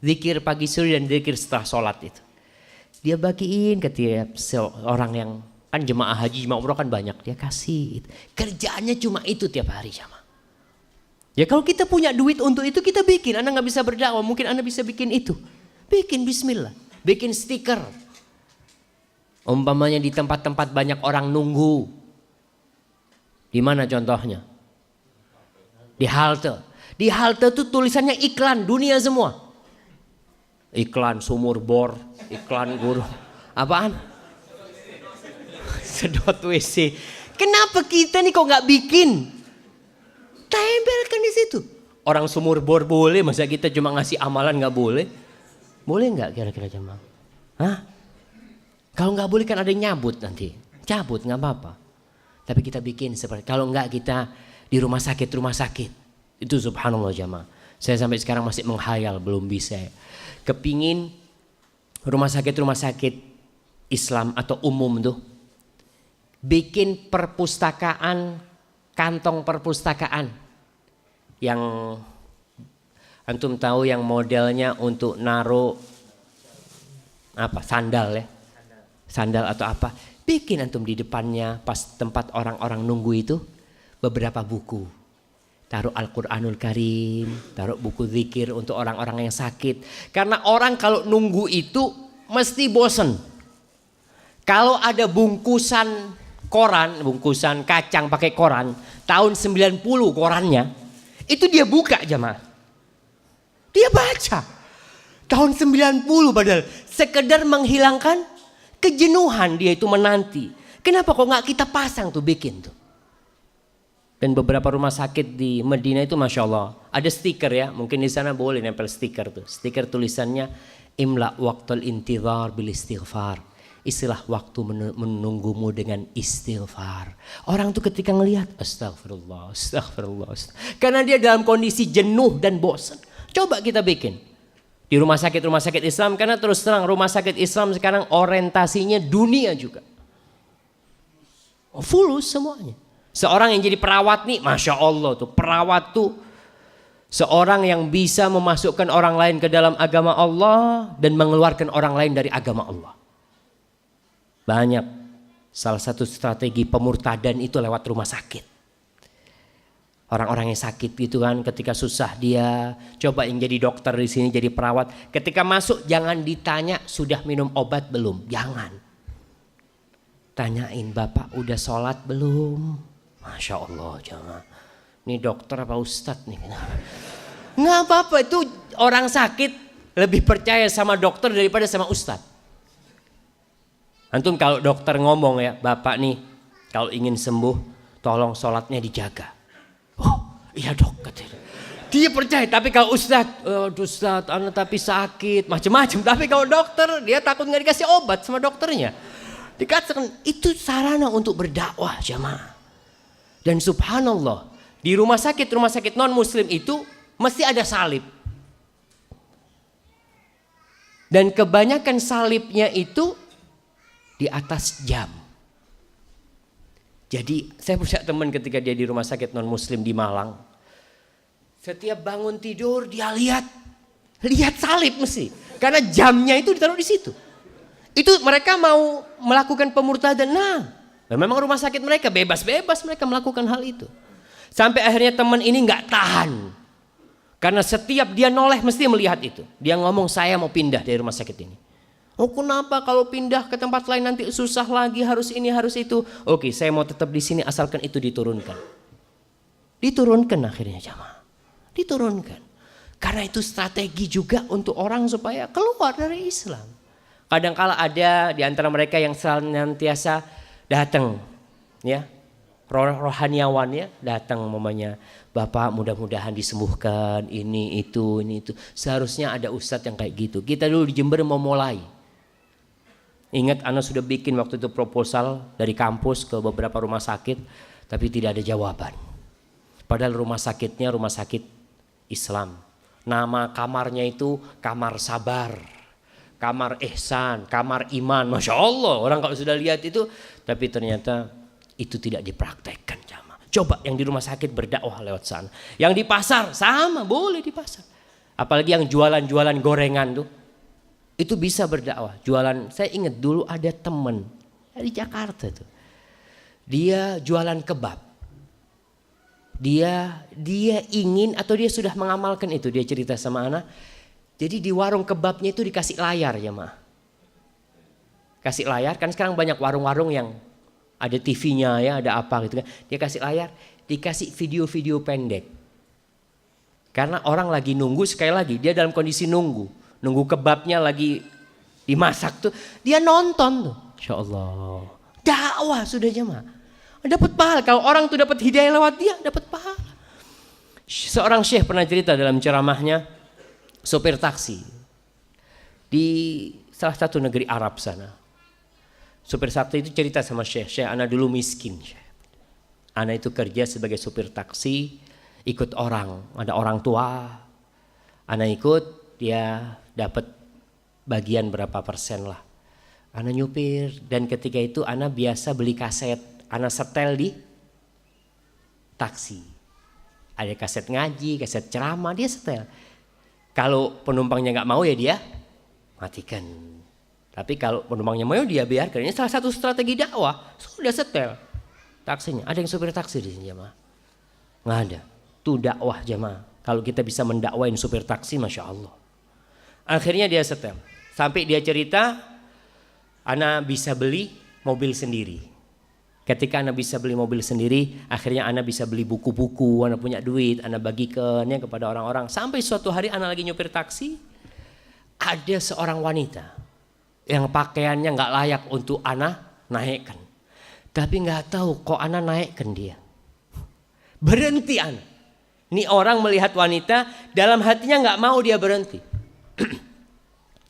Speaker 1: zikir pagi sore dan zikir setelah sholat itu. Dia bagiin ke tiap orang yang kan jemaah haji, jemaah umroh kan banyak, dia kasih. Kerjaannya cuma itu tiap hari jamaah. Ya kalau kita punya duit untuk itu kita bikin. Anda nggak bisa berdakwah, mungkin Anda bisa bikin itu. Bikin bismillah, bikin stiker. Umpamanya di tempat-tempat banyak orang nunggu. Di mana contohnya? Di halte. Di halte tuh tulisannya iklan dunia semua. Iklan sumur bor, iklan guru. Apaan? Sedot WC. Kenapa kita nih kok nggak bikin? Tempelkan di situ. Orang sumur bor boleh, masa kita cuma ngasih amalan nggak boleh? Boleh nggak kira-kira jemaah? Hah? Kalau nggak boleh kan ada yang nyabut nanti. Cabut nggak apa-apa. Tapi kita bikin seperti, kalau nggak kita di rumah sakit. Itu subhanallah jamaah. Saya sampai sekarang masih menghayal, belum bisa. Kepingin rumah sakit Islam atau umum tuh bikin perpustakaan, kantong perpustakaan yang antum tahu yang modelnya untuk naruh apa, sandal ya, sandal atau apa, bikin antum di depannya pas tempat orang-orang nunggu itu beberapa buku, taruh Al-Quranul Karim, taruh buku zikir untuk orang-orang yang sakit, karena orang kalau nunggu itu mesti bosen. Kalau ada bungkusan koran, bungkusan kacang pakai koran tahun 90 korannya, itu dia buka jamaah. Dia baca tahun 90 padahal sekedar menghilangkan kejenuhan dia itu menanti. Kenapa kok nggak kita pasang tuh, bikin tuh. Dan beberapa rumah sakit di Medina itu masya Allah ada stiker ya, mungkin di sana boleh nempel stiker tuh. Stiker tulisannya imla waqtul intizar bil istighfar. Istilah waktu menunggumu dengan istighfar. Orang tuh ketika ngelihat astagfirullah, astagfirullah, karena dia dalam kondisi jenuh dan bosan. Coba kita bikin di rumah sakit Islam, karena terus terang rumah sakit Islam sekarang orientasinya dunia juga. Fulus semuanya. Seorang yang jadi perawat nih, masya Allah tuh perawat tuh seorang yang bisa memasukkan orang lain ke dalam agama Allah dan mengeluarkan orang lain dari agama Allah. Banyak. Salah satu strategi pemurtadan itu lewat rumah sakit. Orang-orang yang sakit gitu kan, ketika susah dia coba yang jadi dokter di sini, jadi perawat. Ketika masuk jangan ditanya sudah minum obat belum, jangan. Tanyain, Bapak udah sholat belum? Masya Allah, jangan. Ini dokter apa ustadz nih? Nggak apa-apa, itu orang sakit lebih percaya sama dokter daripada sama ustadz. Antum kalau dokter ngomong ya, Bapak nih kalau ingin sembuh tolong sholatnya dijaga. Oh iya dok, katanya. Dia percaya. Tapi kalau ustadz, ustadz anak tapi sakit macam-macam. Tapi kalau dokter dia takut nggak dikasih obat sama dokternya. Dikatakan itu sarana untuk berdakwah jamaah. Dan subhanallah di rumah sakit non muslim itu mesti ada salib. Dan kebanyakan salibnya itu di atas jam. Jadi saya punya teman ketika dia di rumah sakit non muslim di Malang. Setiap bangun tidur dia lihat salib mesti. Karena jamnya itu ditaruh di situ. Itu mereka mau melakukan pemurtadan. Nah, memang rumah sakit mereka bebas-bebas mereka melakukan hal itu. Sampai akhirnya teman ini nggak tahan. Karena setiap dia noleh mesti melihat itu. Dia ngomong saya mau pindah dari rumah sakit ini. Oh kenapa kalau pindah ke tempat lain nanti susah lagi, harus ini harus itu. Oke, saya mau tetap di sini asalkan itu diturunkan. Diturunkan akhirnya jamaah. Diturunkan. Karena itu strategi juga untuk orang supaya keluar dari Islam. Kadang-kala ada di antara mereka yang senantiasa datang ya. Rohaniawan ya, datang mamanya. Bapak mudah-mudahan disembuhkan ini itu. Seharusnya ada ustadz yang kayak gitu. Kita dulu di Jember mau mulai. Ingat Ana sudah bikin waktu itu proposal dari kampus ke beberapa rumah sakit, tapi tidak ada jawaban. Padahal rumah sakitnya rumah sakit Islam. Nama kamarnya itu kamar sabar, kamar ihsan, kamar iman. Masya Allah, orang kalau sudah lihat itu, tapi ternyata itu tidak dipraktekkan jamaah. Coba yang di rumah sakit berdakwah lewat sana. Yang di pasar sama, boleh di pasar. Apalagi yang jualan-jualan gorengan tuh. Itu bisa berdakwah, jualan. Saya ingat dulu ada temen dari Jakarta tuh. Dia jualan kebab. Dia ingin atau dia sudah mengamalkan itu, dia cerita sama Ana. Jadi di warung kebabnya itu dikasih layar ya mah. Kasih layar, kan sekarang banyak warung-warung yang ada TV-nya ya, ada apa gitu kan. Dia kasih layar, dikasih video-video pendek. Karena orang lagi nunggu, sekali lagi dia dalam kondisi nunggu kebabnya lagi dimasak tuh, dia nonton tuh. Insya Allah dakwah sudah jemaah, dapat pahala. Kalau orang tuh dapat hidayah lewat dia, dapat pahala. Seorang syekh pernah cerita dalam ceramahnya, sopir taksi di salah satu negeri Arab sana. Supir taksi itu cerita sama Syekh, ana dulu miskin. Ana itu kerja sebagai supir taksi, ikut orang, ada orang tua. Ana ikut, dia dapat bagian berapa persen lah. Ana nyupir, dan ketika itu ana biasa beli kaset, ana setel di taksi. Ada kaset ngaji, kaset ceramah, dia setel. Kalau penumpangnya nggak mau ya dia matikan. Tapi kalau penumpangnya mau dia biarkan. Ini salah satu strategi dakwah. Sudah setel taksinya. Ada yang supir taksi di sini jemaah? Nggak ada. Itu dakwah jemaah. Kalau kita bisa mendakwain supir taksi, masya Allah. Akhirnya dia setel. Sampai dia cerita, ana bisa beli mobil sendiri. Ketika ana bisa beli mobil sendiri, akhirnya ana bisa beli buku-buku, ana punya duit, ana bagikannya kepada orang-orang. Sampai suatu hari ana lagi nyupir taksi, ada seorang wanita yang pakaiannya nggak layak untuk ana naikkan. Tapi nggak tahu kok ana naikkan dia. Berhenti ana. Ini orang melihat wanita, dalam hatinya nggak mau dia berhenti.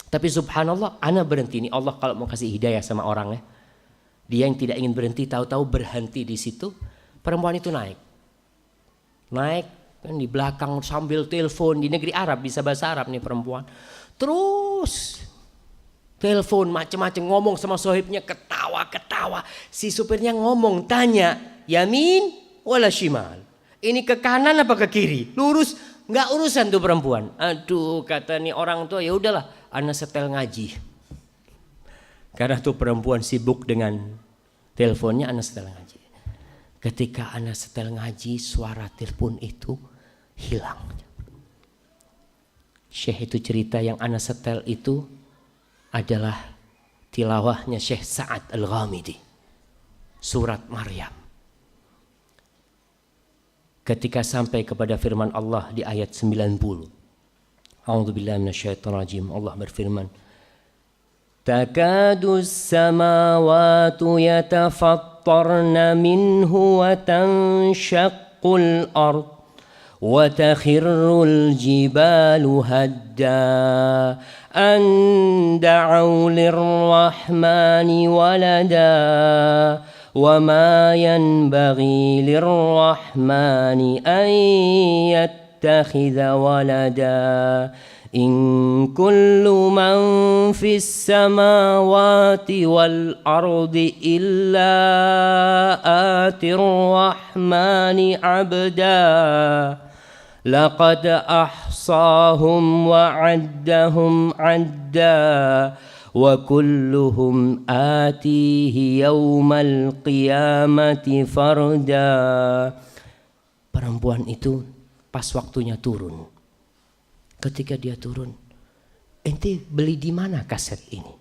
Speaker 1: Tapi subhanallah, ana berhenti. Ini Allah kalau mau kasih hidayah sama orang ya. Dia yang tidak ingin berhenti, tahu-tahu berhenti di situ. Perempuan itu naik kan di belakang sambil telepon. Di negeri Arab, bisa bahasa Arab nih perempuan. Terus telepon macam-macam, ngomong sama sohibnya, ketawa-ketawa. Si supirnya ngomong, tanya, yamin wala shimal. Ini ke kanan apa ke kiri? Lurus, nggak urusan tuh perempuan. Aduh, kata nih orang tua, ya udahlah, ana setel ngaji. Karena tuh perempuan sibuk dengan teleponnya, ana setel ngaji. Ketika ana setel ngaji, suara telepon itu hilang. Syekh itu cerita yang ana setel itu adalah tilawahnya Syekh Sa'ad Al-Ghamidi, surat Maryam. Ketika sampai kepada firman Allah di ayat 90. A'udzubillahi minasyaitonirrajim. Allah berfirman, takadu as-samawati yatafattarna minhu wa tanshaqqul ard wa takhirrul jibalu hadda an da'u lirrahmani walada wa ma yanbaghi lirrahmani an yattakhidha walada in kullu man fis samawati wal ardi illa atir rahmani abda laqad ahsahum wa addahum adda wa kulluhum atihi yaumal qiyamati farda. Perempuan itu pas waktunya turun. Ketika dia turun, ente beli di mana kaset ini?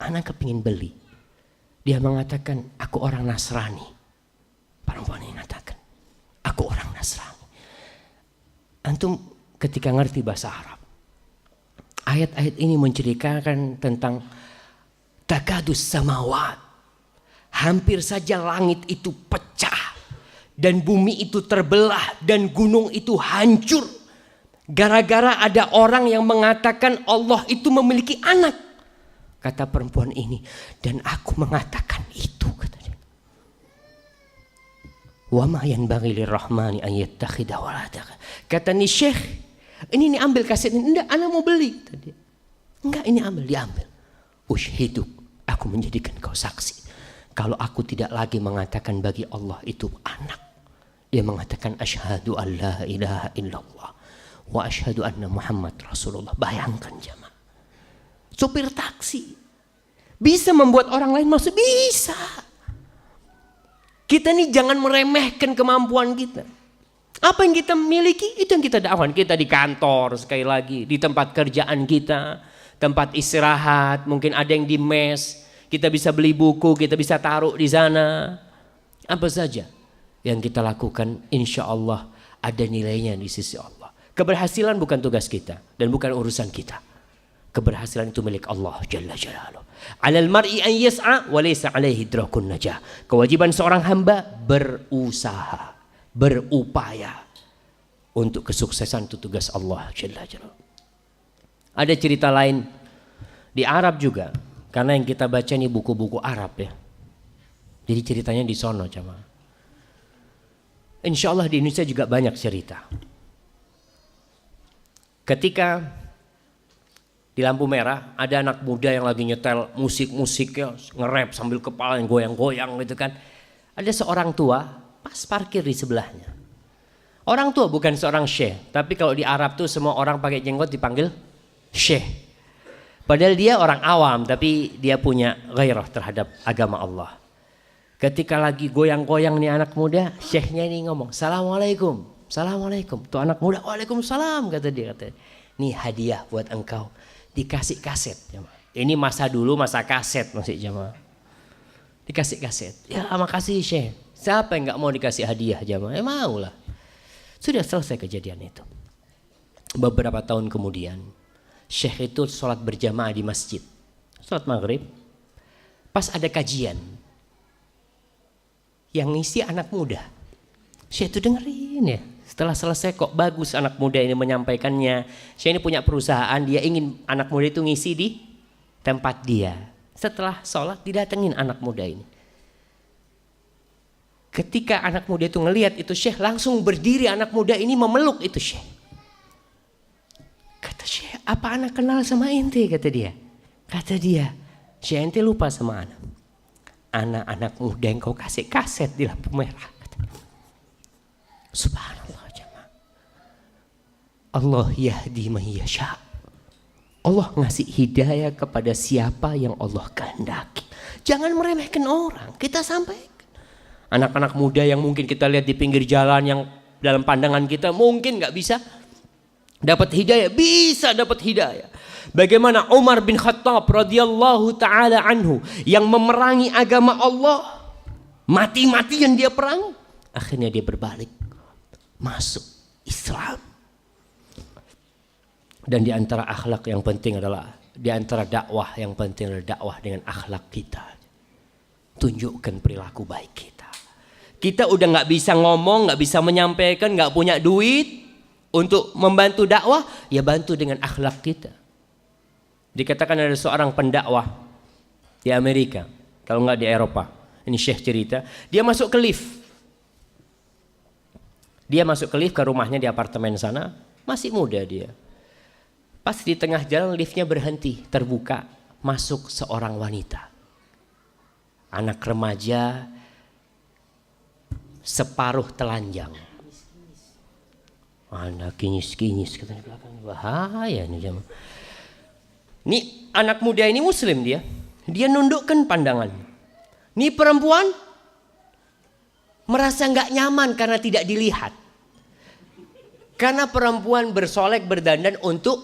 Speaker 1: Anak kepingin beli. Dia mengatakan, aku orang Nasrani. Perempuan ini mengatakan, aku orang Nasrani. Antum ketika ngerti bahasa Arab, ayat-ayat ini menceritakan tentang takadus samawat. Hampir saja langit itu pecah dan bumi itu terbelah dan gunung itu hancur. Gara-gara ada orang yang mengatakan Allah itu memiliki anak. Kata perempuan ini, dan aku mengatakan itu, kata dia. Wa ma yanbaghi lirrahmani an yattakhidha walada. Kata nih Syekh, ini ambil kaset ini. Enggak, anak mau beli tadi. Enggak, ini ambil, diambil. Usyhiduk, aku menjadikan kau saksi. Kalau aku tidak lagi mengatakan bagi Allah itu anak. Dia mengatakan asyhadu an la ilaha illallah wa asyhadu anna Muhammad Rasulullah. Bayangkan jemaah. Supir taksi bisa membuat orang lain masuk, bisa. Kita nih jangan meremehkan kemampuan kita. Apa yang kita miliki itu yang kita dakwakan. Kita di kantor, sekali lagi di tempat kerjaan kita, tempat istirahat, mungkin ada yang di mes, kita bisa beli buku, kita bisa taruh di sana. Apa saja yang kita lakukan, insya Allah ada nilainya di sisi Allah. Keberhasilan bukan tugas kita dan bukan urusan kita. Keberhasilan itu milik Allah Jalla Jalaluhu. 'Alal mar'i an yas'a wa laysa 'alaihi idrakun najah. Kewajiban seorang hamba berusaha, berupaya untuk kesuksesan itu tugas Allah Jalla Jalaluhu. Ada cerita lain di Arab juga. Karena yang kita baca ini buku-buku Arab ya. Jadi ceritanya di sono jamaah. Insya Allah di Indonesia juga banyak cerita. Ketika di lampu merah ada anak muda yang lagi nyetel musik-musiknya, nge-rap sambil kepala yang goyang-goyang gitu kan. Ada seorang tua pas parkir di sebelahnya. Orang tua bukan seorang syekh, tapi kalau di Arab tuh semua orang pakai jenggot dipanggil syekh. Padahal dia orang awam, tapi dia punya gairah terhadap agama Allah. Ketika lagi goyang-goyang nih anak muda, syekhnya ini ngomong, Assalamualaikum, Assalamualaikum. Tuh anak muda, Waalaikumsalam, kata dia. Nih hadiah buat engkau, dikasih kaset. Ini masa dulu, masa kaset masih jamaah. Dikasih kaset. Ya makasih syekh. Siapa yang gak mau dikasih hadiah jamaah? Ya mau lah. Sudah selesai kejadian itu. Beberapa tahun kemudian, syekh itu sholat berjamaah di masjid. Sholat maghrib. Pas ada kajian. Yang ngisi anak muda. Syekh itu dengerin ya. Setelah selesai kok bagus anak muda ini menyampaikannya. Syekh ini punya perusahaan. Dia ingin anak muda itu ngisi di tempat dia. Setelah sholat didatengin anak muda ini. Ketika anak muda itu ngelihat itu syekh, langsung berdiri anak muda ini memeluk itu syekh. Kata syekh, apa anak kenal sama ente? Kata dia. Kata dia, syekh ente lupa sama anak. Anak-anak muda yang kau kasih kaset di lampu merah. Subhanallah jemaah. Allah yahdi man yasha. Allah ngasih hidayah kepada siapa yang Allah kehendaki. Jangan meremehkan orang. Kita sampaikan. Anak-anak muda yang mungkin kita lihat di pinggir jalan yang dalam pandangan kita mungkin gak bisa dapat hidayah. Bisa dapat hidayah. Bagaimana Umar bin Khattab radhiyallahu ta'ala anhu yang memerangi agama Allah. Mati-matian dia perang. Akhirnya dia berbalik. Masuk Islam. Dan di antara akhlak yang penting adalah, di antara dakwah yang penting adalah dakwah dengan akhlak kita. Tunjukkan perilaku baik kita. Kita udah gak bisa ngomong, gak bisa menyampaikan, gak punya duit untuk membantu dakwah, ya bantu dengan akhlak kita. Dikatakan ada seorang pendakwah di Amerika, kalau gak di Eropa. Ini syekh cerita, dia masuk ke lift. Dia masuk ke lift ke rumahnya di apartemen sana, masih muda dia. Pas di tengah jalan liftnya berhenti, terbuka, masuk seorang wanita. Anak remaja, separuh telanjang. Anak kinyis-kinyis katanya belakang, bahaya nih jemaah. Ini anak muda ini muslim dia nundukkan pandangan. Ini perempuan merasa nggak nyaman karena tidak dilihat. Karena perempuan bersolek berdandan untuk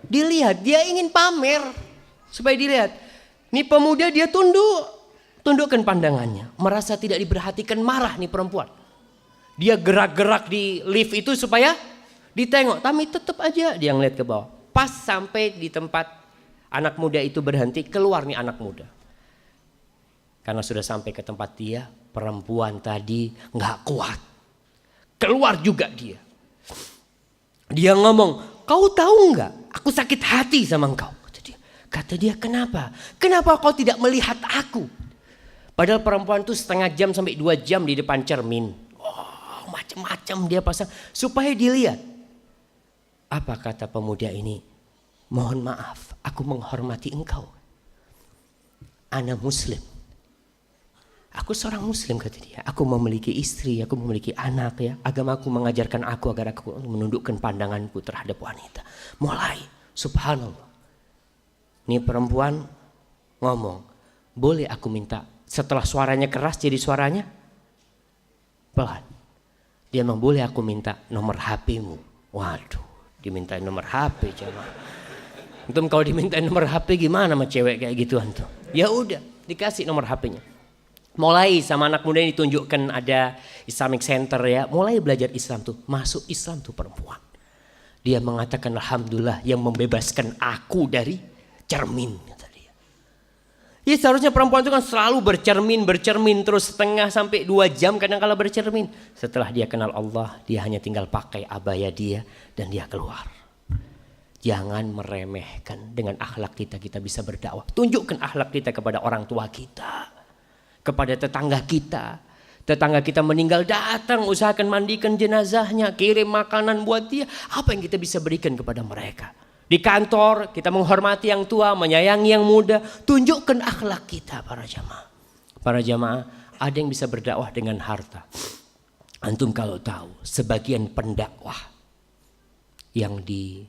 Speaker 1: dilihat, dia ingin pamer supaya dilihat. Ini pemuda dia tundukkan pandangannya, merasa tidak diperhatikan, marah nih perempuan. Dia gerak-gerak di lift itu supaya ditengok, tapi tetap aja dia ngeliat ke bawah. Pas sampai di tempat anak muda itu berhenti, keluar nih anak muda. Karena sudah sampai ke tempat dia, perempuan tadi nggak kuat, keluar juga dia. Dia ngomong, kau tahu nggak? Aku sakit hati sama engkau. Kata dia, kenapa? Kenapa kau tidak melihat aku? Padahal perempuan itu setengah jam sampai 2 jam di depan cermin. Oh, macam-macam dia pasang supaya dilihat. Apa kata pemuda ini? Mohon maaf, aku menghormati engkau. Ana muslim. Aku seorang muslim, kata dia. Aku memiliki istri, aku memiliki anak ya. Agamaku mengajarkan aku agar aku menundukkan pandanganku terhadap wanita. Mulai, subhanallah. Ini perempuan ngomong, boleh aku minta, setelah suaranya keras jadi suaranya pelan. Dia bilang, boleh aku minta nomor HP-mu. Waduh, dimintain nomor HP coba. Antum kalau dimintain nomor HP gimana sama cewek kayak gitu antum? Ya udah, dikasih nomor HP-nya. Mulai sama anak muda ini ditunjukkan ada Islamic Center ya, mulai belajar Islam tuh, masuk Islam tuh perempuan. Dia mengatakan alhamdulillah yang membebaskan aku dari cermin, kata dia. Ya seharusnya perempuan itu kan selalu bercermin terus setengah sampai 2 jam kadang kala bercermin. Setelah dia kenal Allah, dia hanya tinggal pakai abaya dia dan dia keluar. Jangan meremehkan. Dengan akhlak kita bisa berdakwah. Tunjukkan akhlak kita kepada orang tua kita, kepada tetangga kita. Tetangga kita meninggal, datang, usahakan mandikan jenazahnya, kirim makanan buat dia. Apa yang kita bisa berikan kepada mereka? Di kantor kita menghormati yang tua, menyayangi yang muda. Tunjukkan akhlak kita para jamaah. Para jamaah, ada yang bisa berdakwah dengan harta. Antum kalau tahu sebagian pendakwah yang di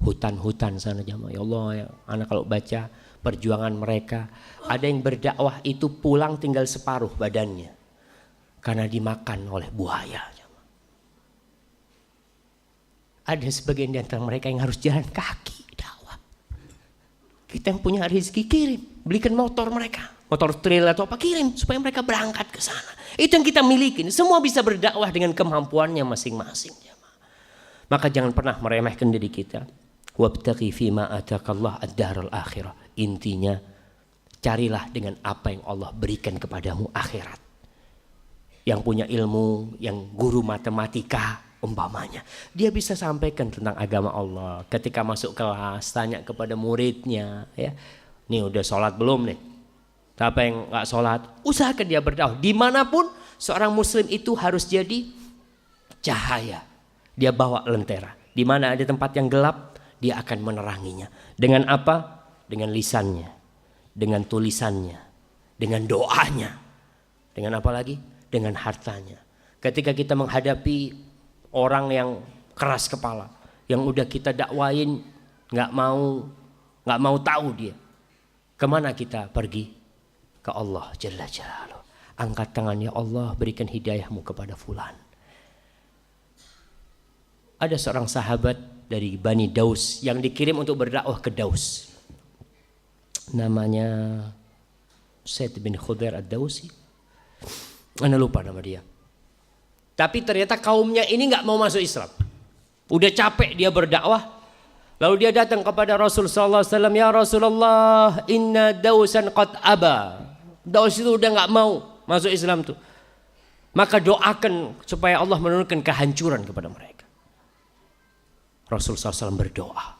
Speaker 1: hutan-hutan sana jamaah, ya Allah ya, anak kalau baca perjuangan mereka, ada yang berdakwah itu pulang tinggal separuh badannya karena dimakan oleh buaya. Ada sebagian di antara mereka yang harus jalan kaki dakwah. Kita yang punya rezeki kirim, belikan motor mereka, motor trail atau apa, kirim supaya mereka berangkat ke sana. Itu yang kita miliki. Semua bisa berdakwah dengan kemampuannya masing-masing. Maka jangan pernah meremehkan diri kita. Wabtaghi fima atakallah ad-daral akhirah. Intinya carilah dengan apa yang Allah berikan kepadamu akhirat. Yang punya ilmu, yang guru matematika umpamanya, dia bisa sampaikan tentang agama Allah. Ketika masuk kelas tanya kepada muridnya, ya, nih udah sholat belum nih? Siapa yang nggak sholat? Usahakan dia berdakwah. Dimanapun seorang muslim itu harus jadi cahaya. Dia bawa lentera. Di mana ada tempat yang gelap, dia akan meneranginya. Dengan apa? Dengan lisannya, dengan tulisannya, dengan doanya. Dengan apa lagi? Dengan hartanya. Ketika kita menghadapi orang yang keras kepala, yang udah kita dakwain, nggak mau tahu dia, kemana kita pergi? Ke Allah Jalla Jalaluh. Angkat tangan, ya Allah, berikan hidayahmu kepada fulan. Ada seorang sahabat dari Bani Daus yang dikirim untuk berdakwah ke Daus. Namanya Said bin Khudair ad-Dausi. Anda lupa nama dia. Tapi ternyata kaumnya ini nggak mau masuk Islam. Udah capek dia berdakwah. Lalu dia datang kepada Rasul sallallahu alaihi wasallam, ya Rasulullah, inna Dausan qad aba. Daus itu udah nggak mau masuk Islam tuh. Maka doakan supaya Allah menurunkan kehancuran kepada mereka. Rasul SAW berdoa.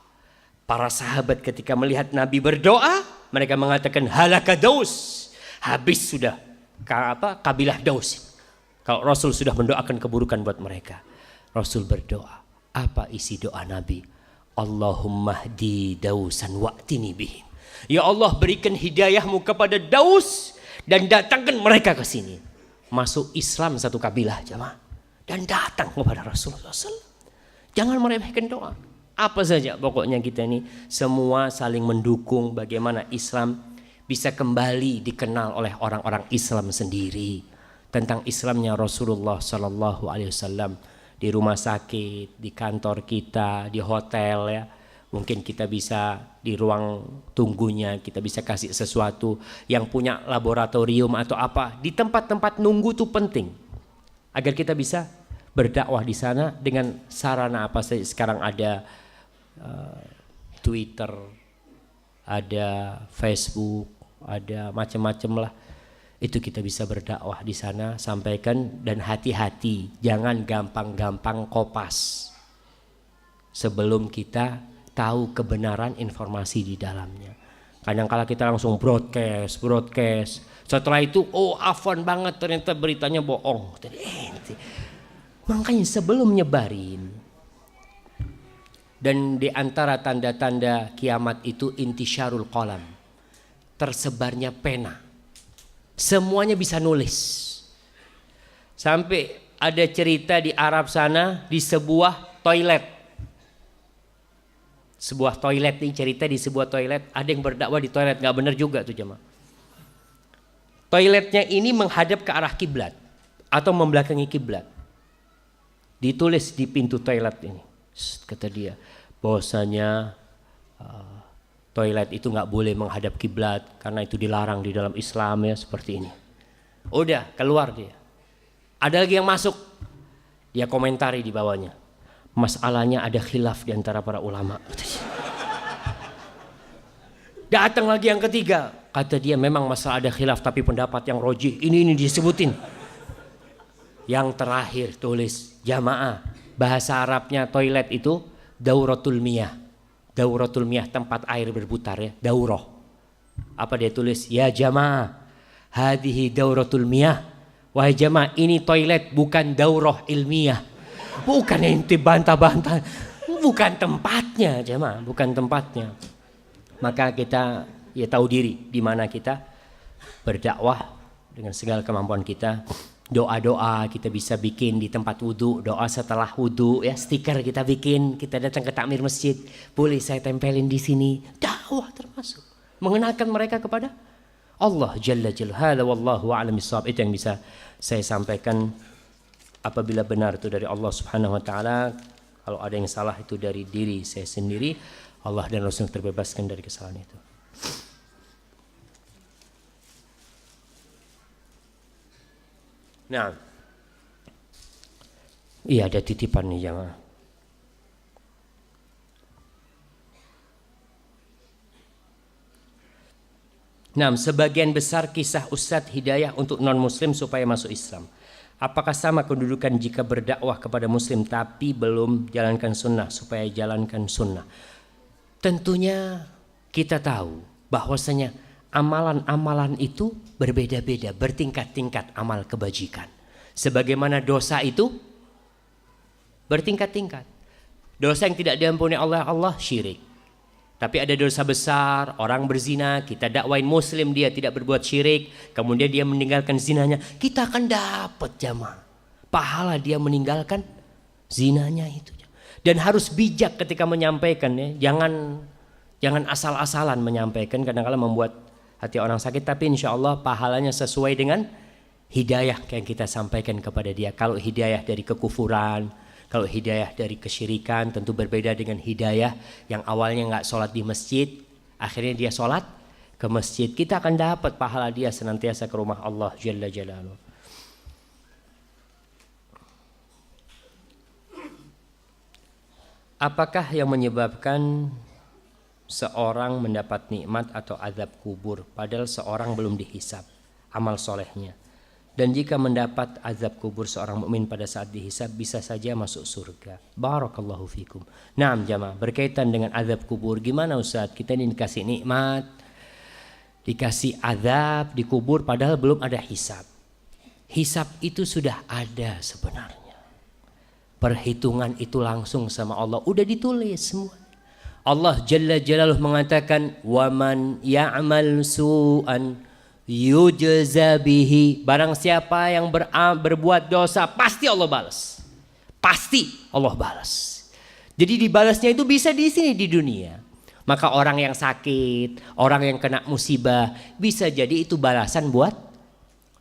Speaker 1: Para sahabat ketika melihat Nabi berdoa, mereka mengatakan halaka Daus. Habis sudah kabilah Daus. Kalau Rasul sudah mendoakan keburukan buat mereka. Rasul berdoa. Apa isi doa Nabi? Allahumma hdi Dausan wa'tini bihim. Ya Allah, berikan hidayahmu kepada Daus dan datangkan mereka ke sini. Masuk Islam satu kabilah jemaah dan datang kepada Rasulullah SAW. Jangan meremehkan doa. Apa saja pokoknya kita ini semua saling mendukung bagaimana Islam bisa kembali dikenal oleh orang-orang Islam sendiri. Tentang Islamnya Rasulullah Sallallahu Alaihi Wasallam di rumah sakit, di kantor kita, di hotel ya. Mungkin kita bisa di ruang tunggunya kita bisa kasih sesuatu. Yang punya laboratorium atau apa di tempat-tempat nunggu itu penting agar kita bisa berdakwah di sana dengan sarana apa saja. Sekarang ada Twitter, ada Facebook, ada macam-macam lah. Itu kita bisa berdakwah di sana, sampaikan, dan hati-hati, jangan gampang-gampang kopas sebelum kita tahu kebenaran informasi di dalamnya. Kadang-kala kita langsung broadcast. Setelah itu, oh afwan banget, ternyata beritanya bohong. Makanya sebelum nyebarin, dan di antara tanda-tanda kiamat itu intisyarul qalam, tersebarnya pena, semuanya bisa nulis. Sampai ada cerita di Arab sana di sebuah toilet, nih cerita di sebuah toilet, ada yang berdakwah di toilet, nggak benar juga tuh jemaah. Toiletnya ini menghadap ke arah kiblat atau membelakangi kiblat. Ditulis di pintu toilet ini, kata dia, bahwasanya toilet itu nggak boleh menghadap kiblat karena itu dilarang di dalam Islam ya, seperti ini. Udah keluar dia. Ada lagi yang masuk, dia komentari di bawahnya, masalahnya ada khilaf di antara para ulama. Datang lagi yang ketiga, kata dia memang masalah ada khilaf tapi pendapat yang rojih ini disebutin. Yang terakhir tulis, jamaah, bahasa Arabnya toilet itu dauratul miyah, Dauratul miyah, tempat air berputar ya, daurah. Apa dia tulis? Ya jamaah, hadhihi dauratul miyah. Wahai jamaah, ini toilet bukan daurah ilmiah. Bukan ente bantah-bantah. Bukan tempatnya jamaah, bukan tempatnya. Maka kita ya tahu diri di mana kita berdakwah dengan segala kemampuan kita. Doa-doa kita bisa bikin di tempat wudhu, doa setelah wudhu ya, stiker kita bikin, kita datang ke takmir masjid, boleh saya tempelin di sini, dakwah termasuk mengenalkan mereka kepada Allah Jalla Jalla. Hadza wallahu a'lam bissawab. Itu yang bisa saya sampaikan. Apabila benar itu dari Allah Subhanahu wa taala, kalau ada yang salah itu dari diri saya sendiri. Allah dan Rasul terbebaskan dari kesalahan itu. Nah, iya ada titipan nih jamaah. Nah, sebagian besar kisah Ustadz hidayah untuk non-muslim supaya masuk Islam. Apakah sama kedudukan jika berdakwah kepada muslim tapi belum jalankan sunnah supaya jalankan sunnah? Tentunya kita tahu bahwasanya amalan-amalan itu berbeda-beda, bertingkat-tingkat amal kebajikan. Sebagaimana dosa itu bertingkat-tingkat. Dosa yang tidak diampuni Allah syirik. Tapi ada dosa besar, orang berzina, kita dakwain muslim dia tidak berbuat syirik, kemudian dia meninggalkan zinanya, kita akan dapat jamaah pahala dia meninggalkan zinanya itu. Dan harus bijak ketika menyampaikan ya, jangan asal-asalan menyampaikan, kadang-kadang membuat hati orang sakit, tapi insya Allah pahalanya sesuai dengan hidayah yang kita sampaikan kepada dia. Kalau hidayah dari kekufuran, kalau hidayah dari kesyirikan tentu berbeda dengan hidayah yang awalnya nggak sholat di masjid, akhirnya dia sholat ke masjid. Kita akan dapat pahala dia senantiasa ke rumah Allah Jalla Jalaluhu. Apakah yang menyebabkan seorang mendapat nikmat atau azab kubur padahal seorang belum dihisab amal solehnya? Dan jika mendapat azab kubur seorang mukmin pada saat dihisab bisa saja masuk surga. Barakallahu fikum. Naam jamaah, berkaitan dengan azab kubur, gimana Ustaz? Kita ini dikasih nikmat, dikasih azab di kubur padahal belum ada hisab. Hisab itu sudah ada sebenarnya. Perhitungan itu langsung sama Allah, udah ditulis semua. Allah Jalla Jalaluhu mengatakan, "Waman ya'mal su'an yujza bihi." Barang siapa yang berbuat dosa, pasti Allah balas. Pasti Allah balas. Jadi dibalasnya itu bisa di sini di dunia. Maka orang yang sakit, orang yang kena musibah, bisa jadi itu balasan buat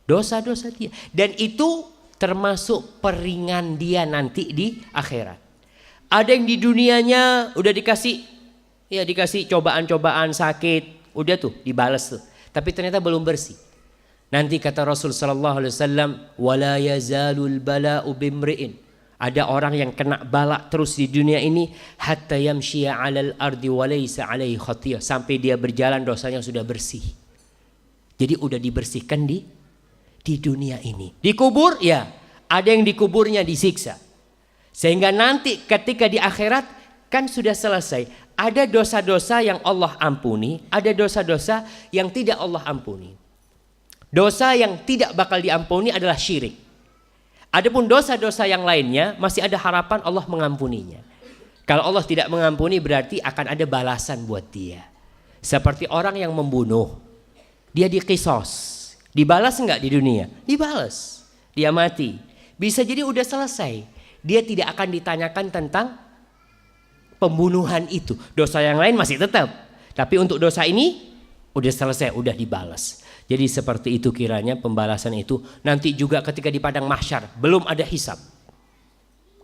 Speaker 1: dosa-dosa dia. Dan itu termasuk peringan dia nanti di akhirat. Ada yang di dunianya udah dikasih cobaan-cobaan sakit, udah tuh dibalas tuh. Tapi ternyata belum bersih. Nanti kata Rasul sallallahu alaihi wasallam, "Wala yazalul bala'u bimri'in." Ada orang yang kena bala terus di dunia ini hatta yamshiya 'alal ardi wa laysa 'alaihi khatiyah, sampai dia berjalan dosanya sudah bersih. Jadi udah dibersihkan di dunia ini. Di kubur ya, ada yang di kuburnya disiksa. Sehingga nanti ketika di akhirat kan sudah selesai. Ada dosa-dosa yang Allah ampuni, ada dosa-dosa yang tidak Allah ampuni. Dosa yang tidak bakal diampuni adalah syirik. Adapun dosa-dosa yang lainnya masih ada harapan Allah mengampuninya. Kalau Allah tidak mengampuni berarti akan ada balasan buat dia. Seperti orang yang membunuh, dia diqisos. Dibalas enggak di dunia? Dibalas. Dia mati. Bisa jadi udah selesai. Dia tidak akan ditanyakan tentang pembunuhan itu. Dosa yang lain masih tetap. Tapi untuk dosa ini udah selesai, udah dibalas. Jadi seperti itu kiranya pembalasan itu. Nanti juga ketika di padang mahsyar belum ada hisab.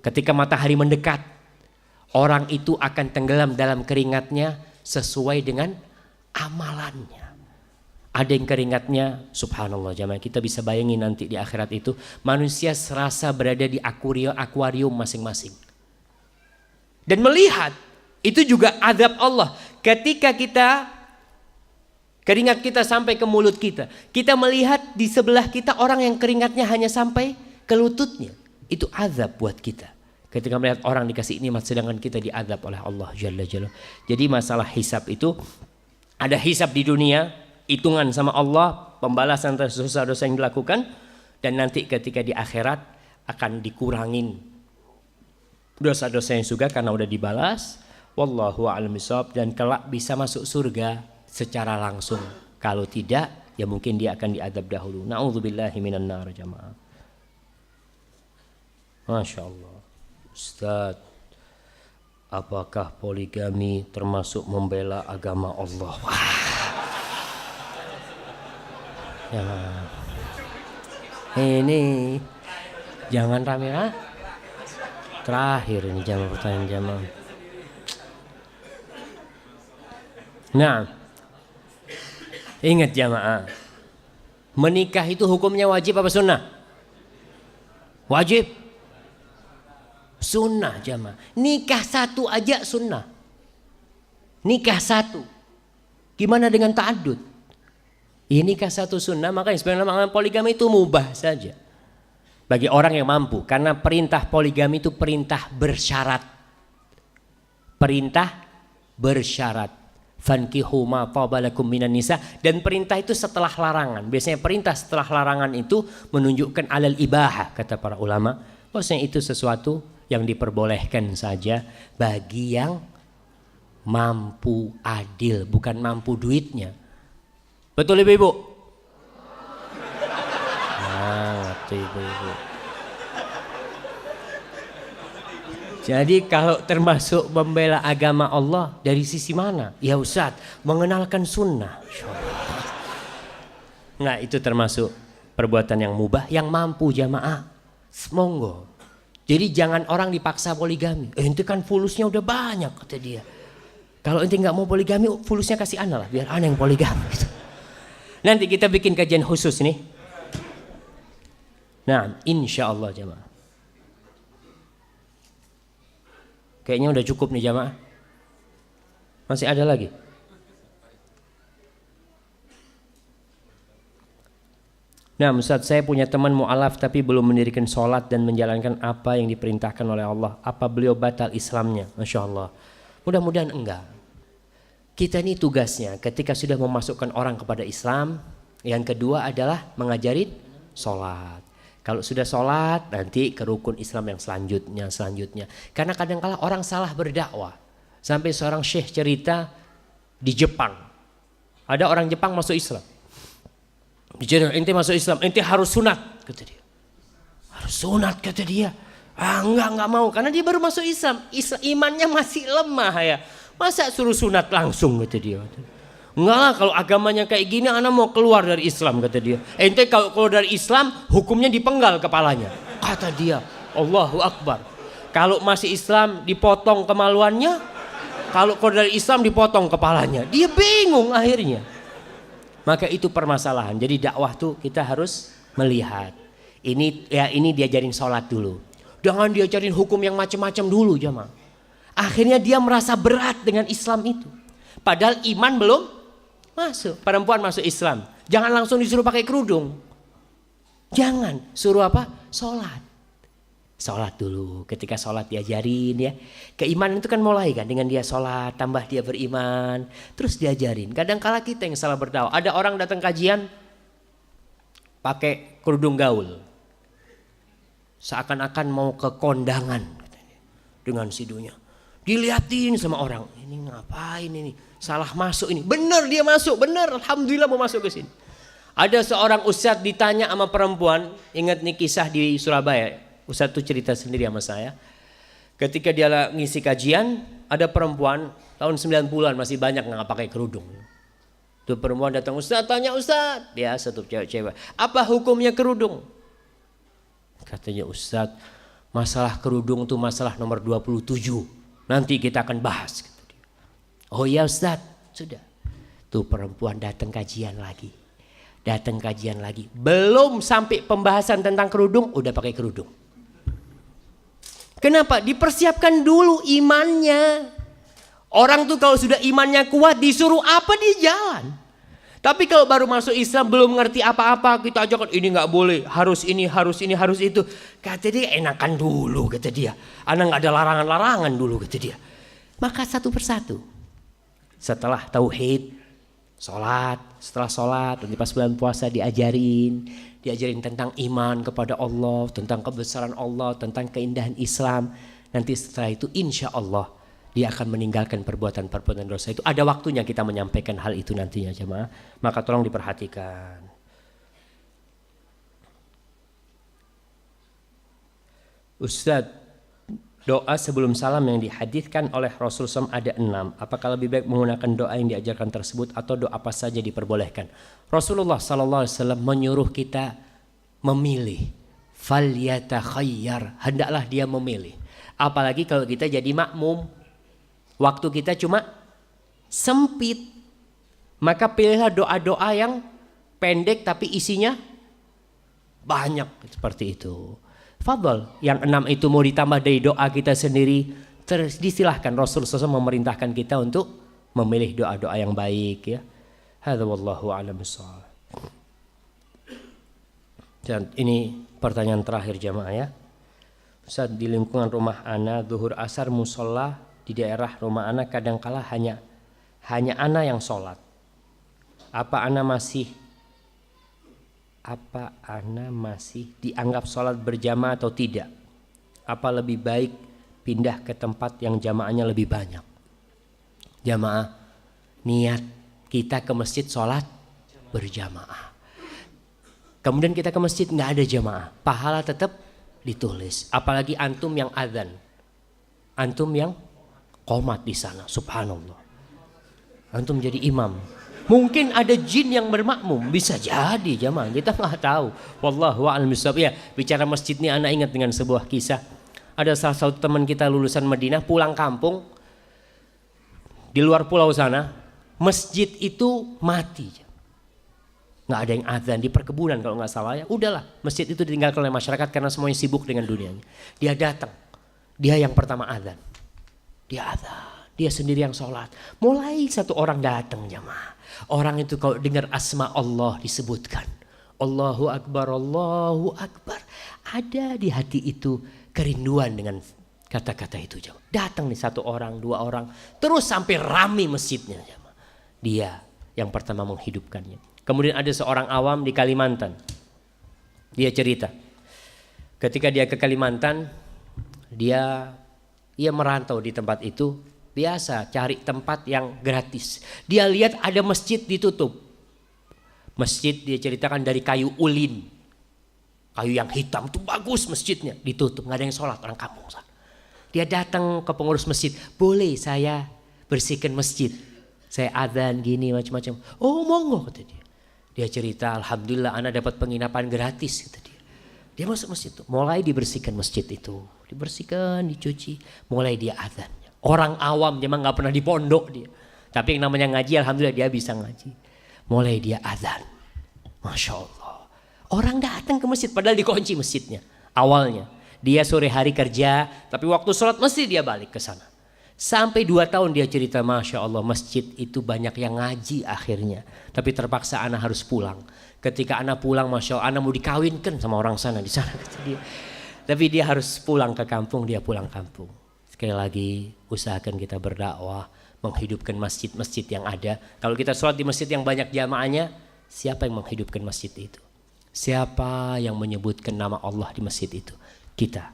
Speaker 1: Ketika matahari mendekat, orang itu akan tenggelam dalam keringatnya sesuai dengan amalannya. Ada yang keringatnya, subhanallah jamaah, kita bisa bayangin nanti di akhirat itu manusia serasa berada di akuarium masing-masing. Dan melihat itu juga azab Allah. Ketika keringat kita sampai ke mulut kita, kita melihat di sebelah kita orang yang keringatnya hanya sampai ke lututnya. Itu azab buat kita. Ketika melihat orang dikasih nikmat sedangkan kita diazab oleh Allah Jalla Jalla. Jadi masalah hisab itu, ada hisab di dunia, hitungan sama Allah, pembalasan atas dosa-dosa yang dilakukan, dan nanti ketika di akhirat akan dikurangin dosa-dosa yang juga karena udah dibalas. Wallahu a'lam bishawab. Dan kelak bisa masuk surga secara langsung. Kalau tidak, ya mungkin dia akan diazab dahulu. Na'udzubillahi minan nar jamaah. Masya Allah. Ustaz, apakah poligami termasuk membela agama Allah? Wah. Ya. Ini jangan rame lah. Terakhir ini jamaah pertanyaan jamaah. Nah, ingat jamaah, menikah itu hukumnya wajib apa sunnah? Wajib. Sunnah jamaah. Nikah satu aja sunnah. Nikah satu. Gimana dengan ta'addud? Ini nikah satu sunnah, makanya sebenarnya poligami itu mubah saja bagi orang yang mampu, karena perintah poligami itu perintah bersyarat. Perintah bersyarat. Fankihu ma tabalakum minan nisa, dan perintah itu setelah larangan. Biasanya perintah setelah larangan itu menunjukkan alal ibahah, kata para ulama. Maksudnya itu sesuatu yang diperbolehkan saja bagi yang mampu adil, bukan mampu duitnya. Betul ibu-ibu? Nah, ngerti ibu-ibu. Jadi kalau termasuk membela agama Allah dari sisi mana? Ya Ustaz, mengenalkan sunnah. Nah, itu termasuk perbuatan yang mubah yang mampu jamaah. Monggo. Jadi jangan orang dipaksa poligami. Ente kan fulusnya udah banyak kata dia. Kalau ente nggak mau poligami, fulusnya kasih ana lah, biar ana yang poligami. Gitu. Nanti kita bikin kajian khusus nih. Nah, insya Allah jamaah. Kayaknya udah cukup nih jamaah. Masih ada lagi? Nah Ustaz, saya punya teman mu'alaf tapi belum mendirikan sholat dan menjalankan apa yang diperintahkan oleh Allah. Apa beliau batal Islamnya? Masya Allah. Mudah-mudahan enggak. Kita ini tugasnya ketika sudah memasukkan orang kepada Islam, yang kedua adalah mengajarin sholat. Kalau sudah sholat, nanti ke rukun Islam yang selanjutnya. Karena kadang-kala orang salah berdakwah. Sampai seorang syekh cerita di Jepang. Ada orang Jepang masuk Islam. Bicara, ente masuk Islam, ente harus sunat, kata dia. Harus sunat, kata dia. Enggak mau, karena dia baru masuk Islam. Imannya masih lemah ya. Masa suruh sunat langsung, kata dia. Enggak lah, kalau agamanya kayak gini, anak mau keluar dari Islam, kata dia. Ente kalau keluar dari Islam, hukumnya dipenggal kepalanya, kata dia. Allahu Akbar. Kalau masih Islam, dipotong kemaluannya. Kalau keluar dari Islam, dipotong kepalanya. Dia bingung akhirnya. Maka itu permasalahan. Jadi dakwah tuh kita harus melihat. Ini diajarin sholat dulu. Jangan diajarin hukum yang macam-macam dulu jamaah. Akhirnya dia merasa berat dengan Islam itu. Padahal iman belum masuk. Perempuan masuk Islam. Jangan langsung disuruh pakai kerudung. Jangan. Suruh apa? Sholat. Sholat dulu. Ketika sholat diajarin ya. Keimanan itu kan mulai kan dengan dia sholat, tambah dia beriman, terus diajarin. Kadang-kala kita yang salah berdakwah. Ada orang datang kajian pakai kerudung gaul, seakan-akan mau ke kondangan dengan sidunya. Diliatin sama orang, ini ngapain ini? Salah masuk ini. Benar dia masuk, benar. Alhamdulillah mau masuk ke sini. Ada seorang ustadz ditanya sama perempuan, ingat nih kisah di Surabaya. Ustadz tuh cerita sendiri sama saya. Ketika dia ngisi kajian, ada perempuan tahun 90-an masih banyak nggak pakai kerudung. Tuh perempuan datang, Ustadz tanya Ustadz. Dia satu cewek-cewek. Apa hukumnya kerudung? Katanya Ustadz, masalah kerudung tuh masalah nomor 27. Nanti kita akan bahas. Kata dia. Oh ya Ustadz, sudah. Tuh perempuan datang kajian lagi. Belum sampai pembahasan tentang kerudung, udah pakai kerudung. Kenapa? Dipersiapkan dulu imannya. Orang tuh kalau sudah imannya kuat disuruh apa dia jalan. Tapi kalau baru masuk Islam belum ngerti apa-apa, kita ajarkan ini nggak boleh, harus ini, harus ini, harus itu. Kata dia enakan dulu, kata dia. Anak nggak ada larangan-larangan dulu, kata dia. Maka satu persatu. Setelah tauhid, sholat, setelah sholat, nanti pas bulan puasa diajarin tentang iman kepada Allah, tentang kebesaran Allah, tentang keindahan Islam. Nanti setelah itu insya Allah dia akan meninggalkan perbuatan-perbuatan dosa itu. Ada waktunya kita menyampaikan hal itu nantinya jemaah. Maka tolong diperhatikan. Ustadz, doa sebelum salam yang dihaditskan oleh Rasulullah SAW ada 6. Apakah lebih baik menggunakan doa yang diajarkan tersebut atau doa apa saja diperbolehkan? Rasulullah SAW menyuruh kita memilih. Falyatakhayyar, hendaklah dia memilih. Apalagi kalau kita jadi makmum. Waktu kita cuma sempit. Maka pilihlah doa-doa yang pendek tapi isinya banyak. Seperti itu. Fadol, yang 6 itu mau ditambah dari doa kita sendiri. Disilahkan. Rasulullah SAW memerintahkan kita untuk memilih doa-doa yang baik. Ya. Hadza wallahu a'lam bishawab. Dan ini pertanyaan terakhir jamaah ya. Ustaz, di lingkungan rumah ana zuhur asar musola di daerah rumah ana kadangkala hanya ana yang sholat. Apa ana masih dianggap sholat berjamaah atau tidak? Apa lebih baik pindah ke tempat yang jamaahnya lebih banyak? Jamaah, niat kita ke masjid sholat berjamaah. Kemudian kita ke masjid nggak ada jamaah, pahala tetap ditulis. Apalagi antum yang adzan, antum yang qomat di sana, subhanallah. Antum jadi imam. Mungkin ada jin yang bermakmum, bisa jadi jamaah, kita nggak tahu. Wallahu a'lam bishawab. Ya, bicara masjid ini anak ingat dengan sebuah kisah. Ada salah satu teman kita lulusan Madinah pulang kampung di luar pulau sana, masjid itu mati. Nggak ada yang adzan di perkebunan kalau nggak salah ya. Udahlah, masjid itu ditinggalkan oleh masyarakat karena semuanya sibuk dengan dunianya. Dia datang, dia yang pertama adzan. Dia adzan, dia sendiri yang sholat. Mulai satu orang datang jamaah. Orang itu kalau dengar asma Allah disebutkan, Allahu Akbar, Allahu Akbar. Ada di hati itu kerinduan dengan kata-kata itu jamaah. Datang nih satu orang, dua orang, terus sampai rame masjidnya jamaah. Dia yang pertama menghidupkannya. Kemudian ada seorang awam di Kalimantan. Dia cerita, ketika dia ke Kalimantan, dia merantau di tempat itu. Biasa cari tempat yang gratis. Dia lihat ada masjid ditutup. Masjid dia ceritakan dari kayu ulin. Kayu yang hitam itu bagus masjidnya. Ditutup, gak ada yang sholat orang kampung. Dia datang ke pengurus masjid. Boleh saya bersihkan masjid? Saya adzan gini macam-macam. Oh monggo kata dia. Dia cerita alhamdulillah anak dapat penginapan gratis kata dia. Dia masuk masjid itu. Mulai dibersihkan masjid itu. Dibersihkan, dicuci. Mulai dia adzan. Orang awam memang nggak pernah di pondok dia, tapi yang namanya ngaji alhamdulillah dia bisa ngaji. Mulai dia azan, masya Allah. Orang datang ke masjid padahal dikunci masjidnya. Awalnya dia sore hari kerja, tapi waktu sholat mesti dia balik ke sana. Sampai 2 tahun dia cerita, masya Allah masjid itu banyak yang ngaji akhirnya. Tapi terpaksa anak harus pulang. Ketika anak pulang, masya Allah anak mau dikawinkan sama orang sana di sana kata dia. Tapi dia harus pulang ke kampung, dia pulang kampung. Sekali lagi usahakan kita berdakwah, menghidupkan masjid-masjid yang ada. Kalau kita sholat di masjid yang banyak jamaahnya, siapa yang menghidupkan masjid itu? Siapa yang menyebutkan nama Allah di masjid itu? Kita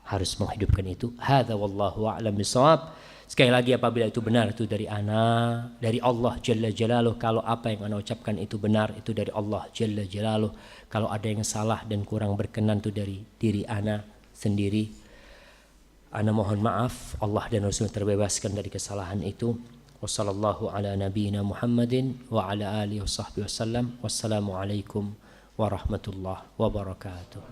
Speaker 1: harus menghidupkan itu. Hadza wallahu a'lam bishawab. Sekali lagi apabila itu benar itu dari ana, dari Allah Jalla Jalaluh. Kalau apa yang ana ucapkan itu benar itu dari Allah Jalla Jalaluh. Kalau ada yang salah dan kurang berkenan itu dari diri ana sendiri. Ana mohon maaf, Allah dan Rasul terbebaskan dari kesalahan itu. Wassallallahu ala nabiyyina Muhammadin wa ala alihi washabbihi wasallam. Wassalamualaikum warahmatullahi wabarakatuh.